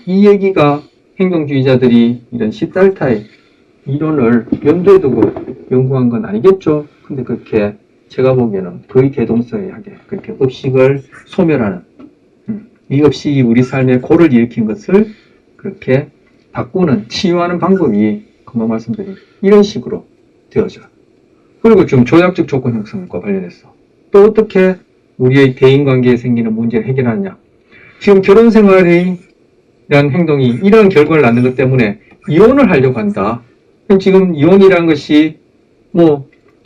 이 얘기가 행동주의자들이 이런 시달타의 이론을 염두에 두고 연구한 건 아니겠죠. 근데 그렇게 제가 보기에는 거의 대동소이하게 그렇게 업식을 소멸하는 이 업식이 우리 삶에 고를 일으킨 것을 그렇게 바꾸는 치유하는 방법이 금방 말씀드린 이런 식으로 되어져요. 그리고 좀 조약적 조건 형성과 관련해서 또 어떻게 우리의 대인관계에 생기는 문제를 해결하느냐. 지금 결혼생활이란 행동이 이러한 결과를 낳는 것 때문에 이혼을 하려고 한다. 지금 이혼이라는 것이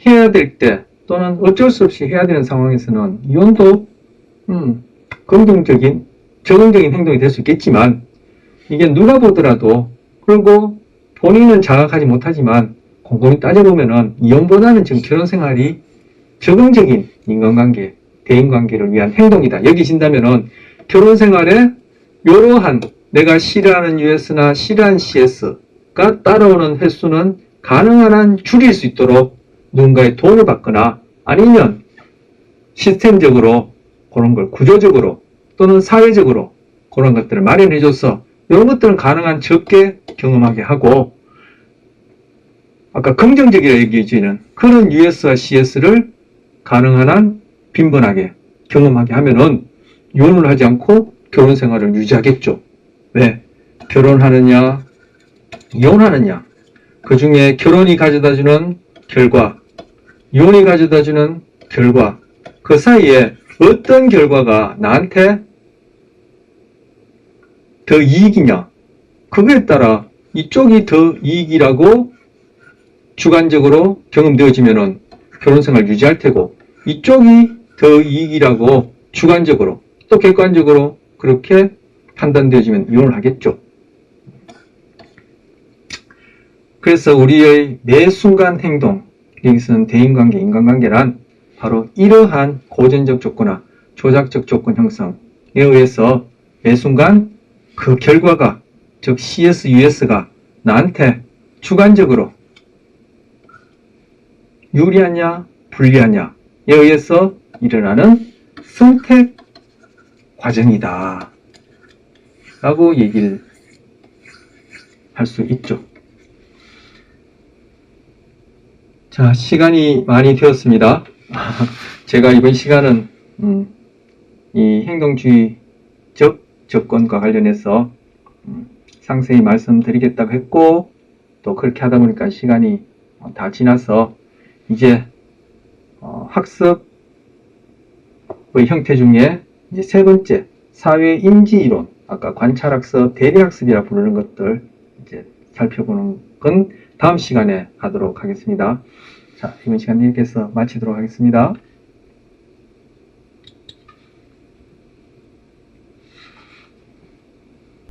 해야 될 때 또는 어쩔 수 없이 해야 되는 긍정적인 이혼도 적응적인 행동이 될 수 있겠지만 이게 누가 보더라도 그리고 본인은 자각하지 못하지만 곰곰이 따져보면은 이혼보다는 지금 결혼 생활이 적응적인 인간관계, 대인관계를 위한 행동이다 여기신다면은 결혼 생활에 이러한 내가 싫어하는 US나 싫어하는 CS가 따라오는 횟수는 가능한 한 줄일 수 있도록 누군가의 도움을 받거나 아니면 시스템적으로 그런 걸 구조적으로 또는 사회적으로 그런 것들을 마련해줘서 이런 것들은 가능한 적게 경험하게 하고 아까 긍정적이라 얘기해주는 그런 US와 CS를 가능한 한 빈번하게 경험하게 하면은 이혼을 하지 않고 결혼 생활을 유지하겠죠. 왜? 결혼하느냐, 이혼하느냐. 그 중에 결혼이 가져다주는 결과, 이혼이 가져다주는 결과, 그 사이에 어떤 결과가 나한테 더 이익이냐. 그거에 따라 이쪽이 더 이익이라고 주관적으로 경험되어지면은 결혼 생활 유지할 테고, 이쪽이 더 이익이라고 주관적으로 또 객관적으로 그렇게 판단되어지면 이혼을 하겠죠. 그래서 우리의 매 순간 행동, 여기서는 대인관계, 인간관계란 바로 이러한 고전적 조건화, 조작적 조건 형성에 의해서 매 순간 그 결과가, 즉 CS, US가 나한테 주관적으로 유리하냐, 불리하냐에 의해서 일어나는 선택 과정이다 라고 얘기를 할 수 있죠. 자, 시간이 많이 되었습니다. 제가 이번 시간은 이 행동주의적 접근과 관련해서 상세히 말씀드리겠다고 했고 또 그렇게 하다 보니까 시간이 다 지나서 이제 학습의 형태 중에 이제 세 번째 사회인지이론, 아까 관찰학습, 대리학습이라 부르는 것들 이제 살펴보는 건 다음 시간에 하도록 하겠습니다. 자, 이번 시간 여기서 마치도록 하겠습니다.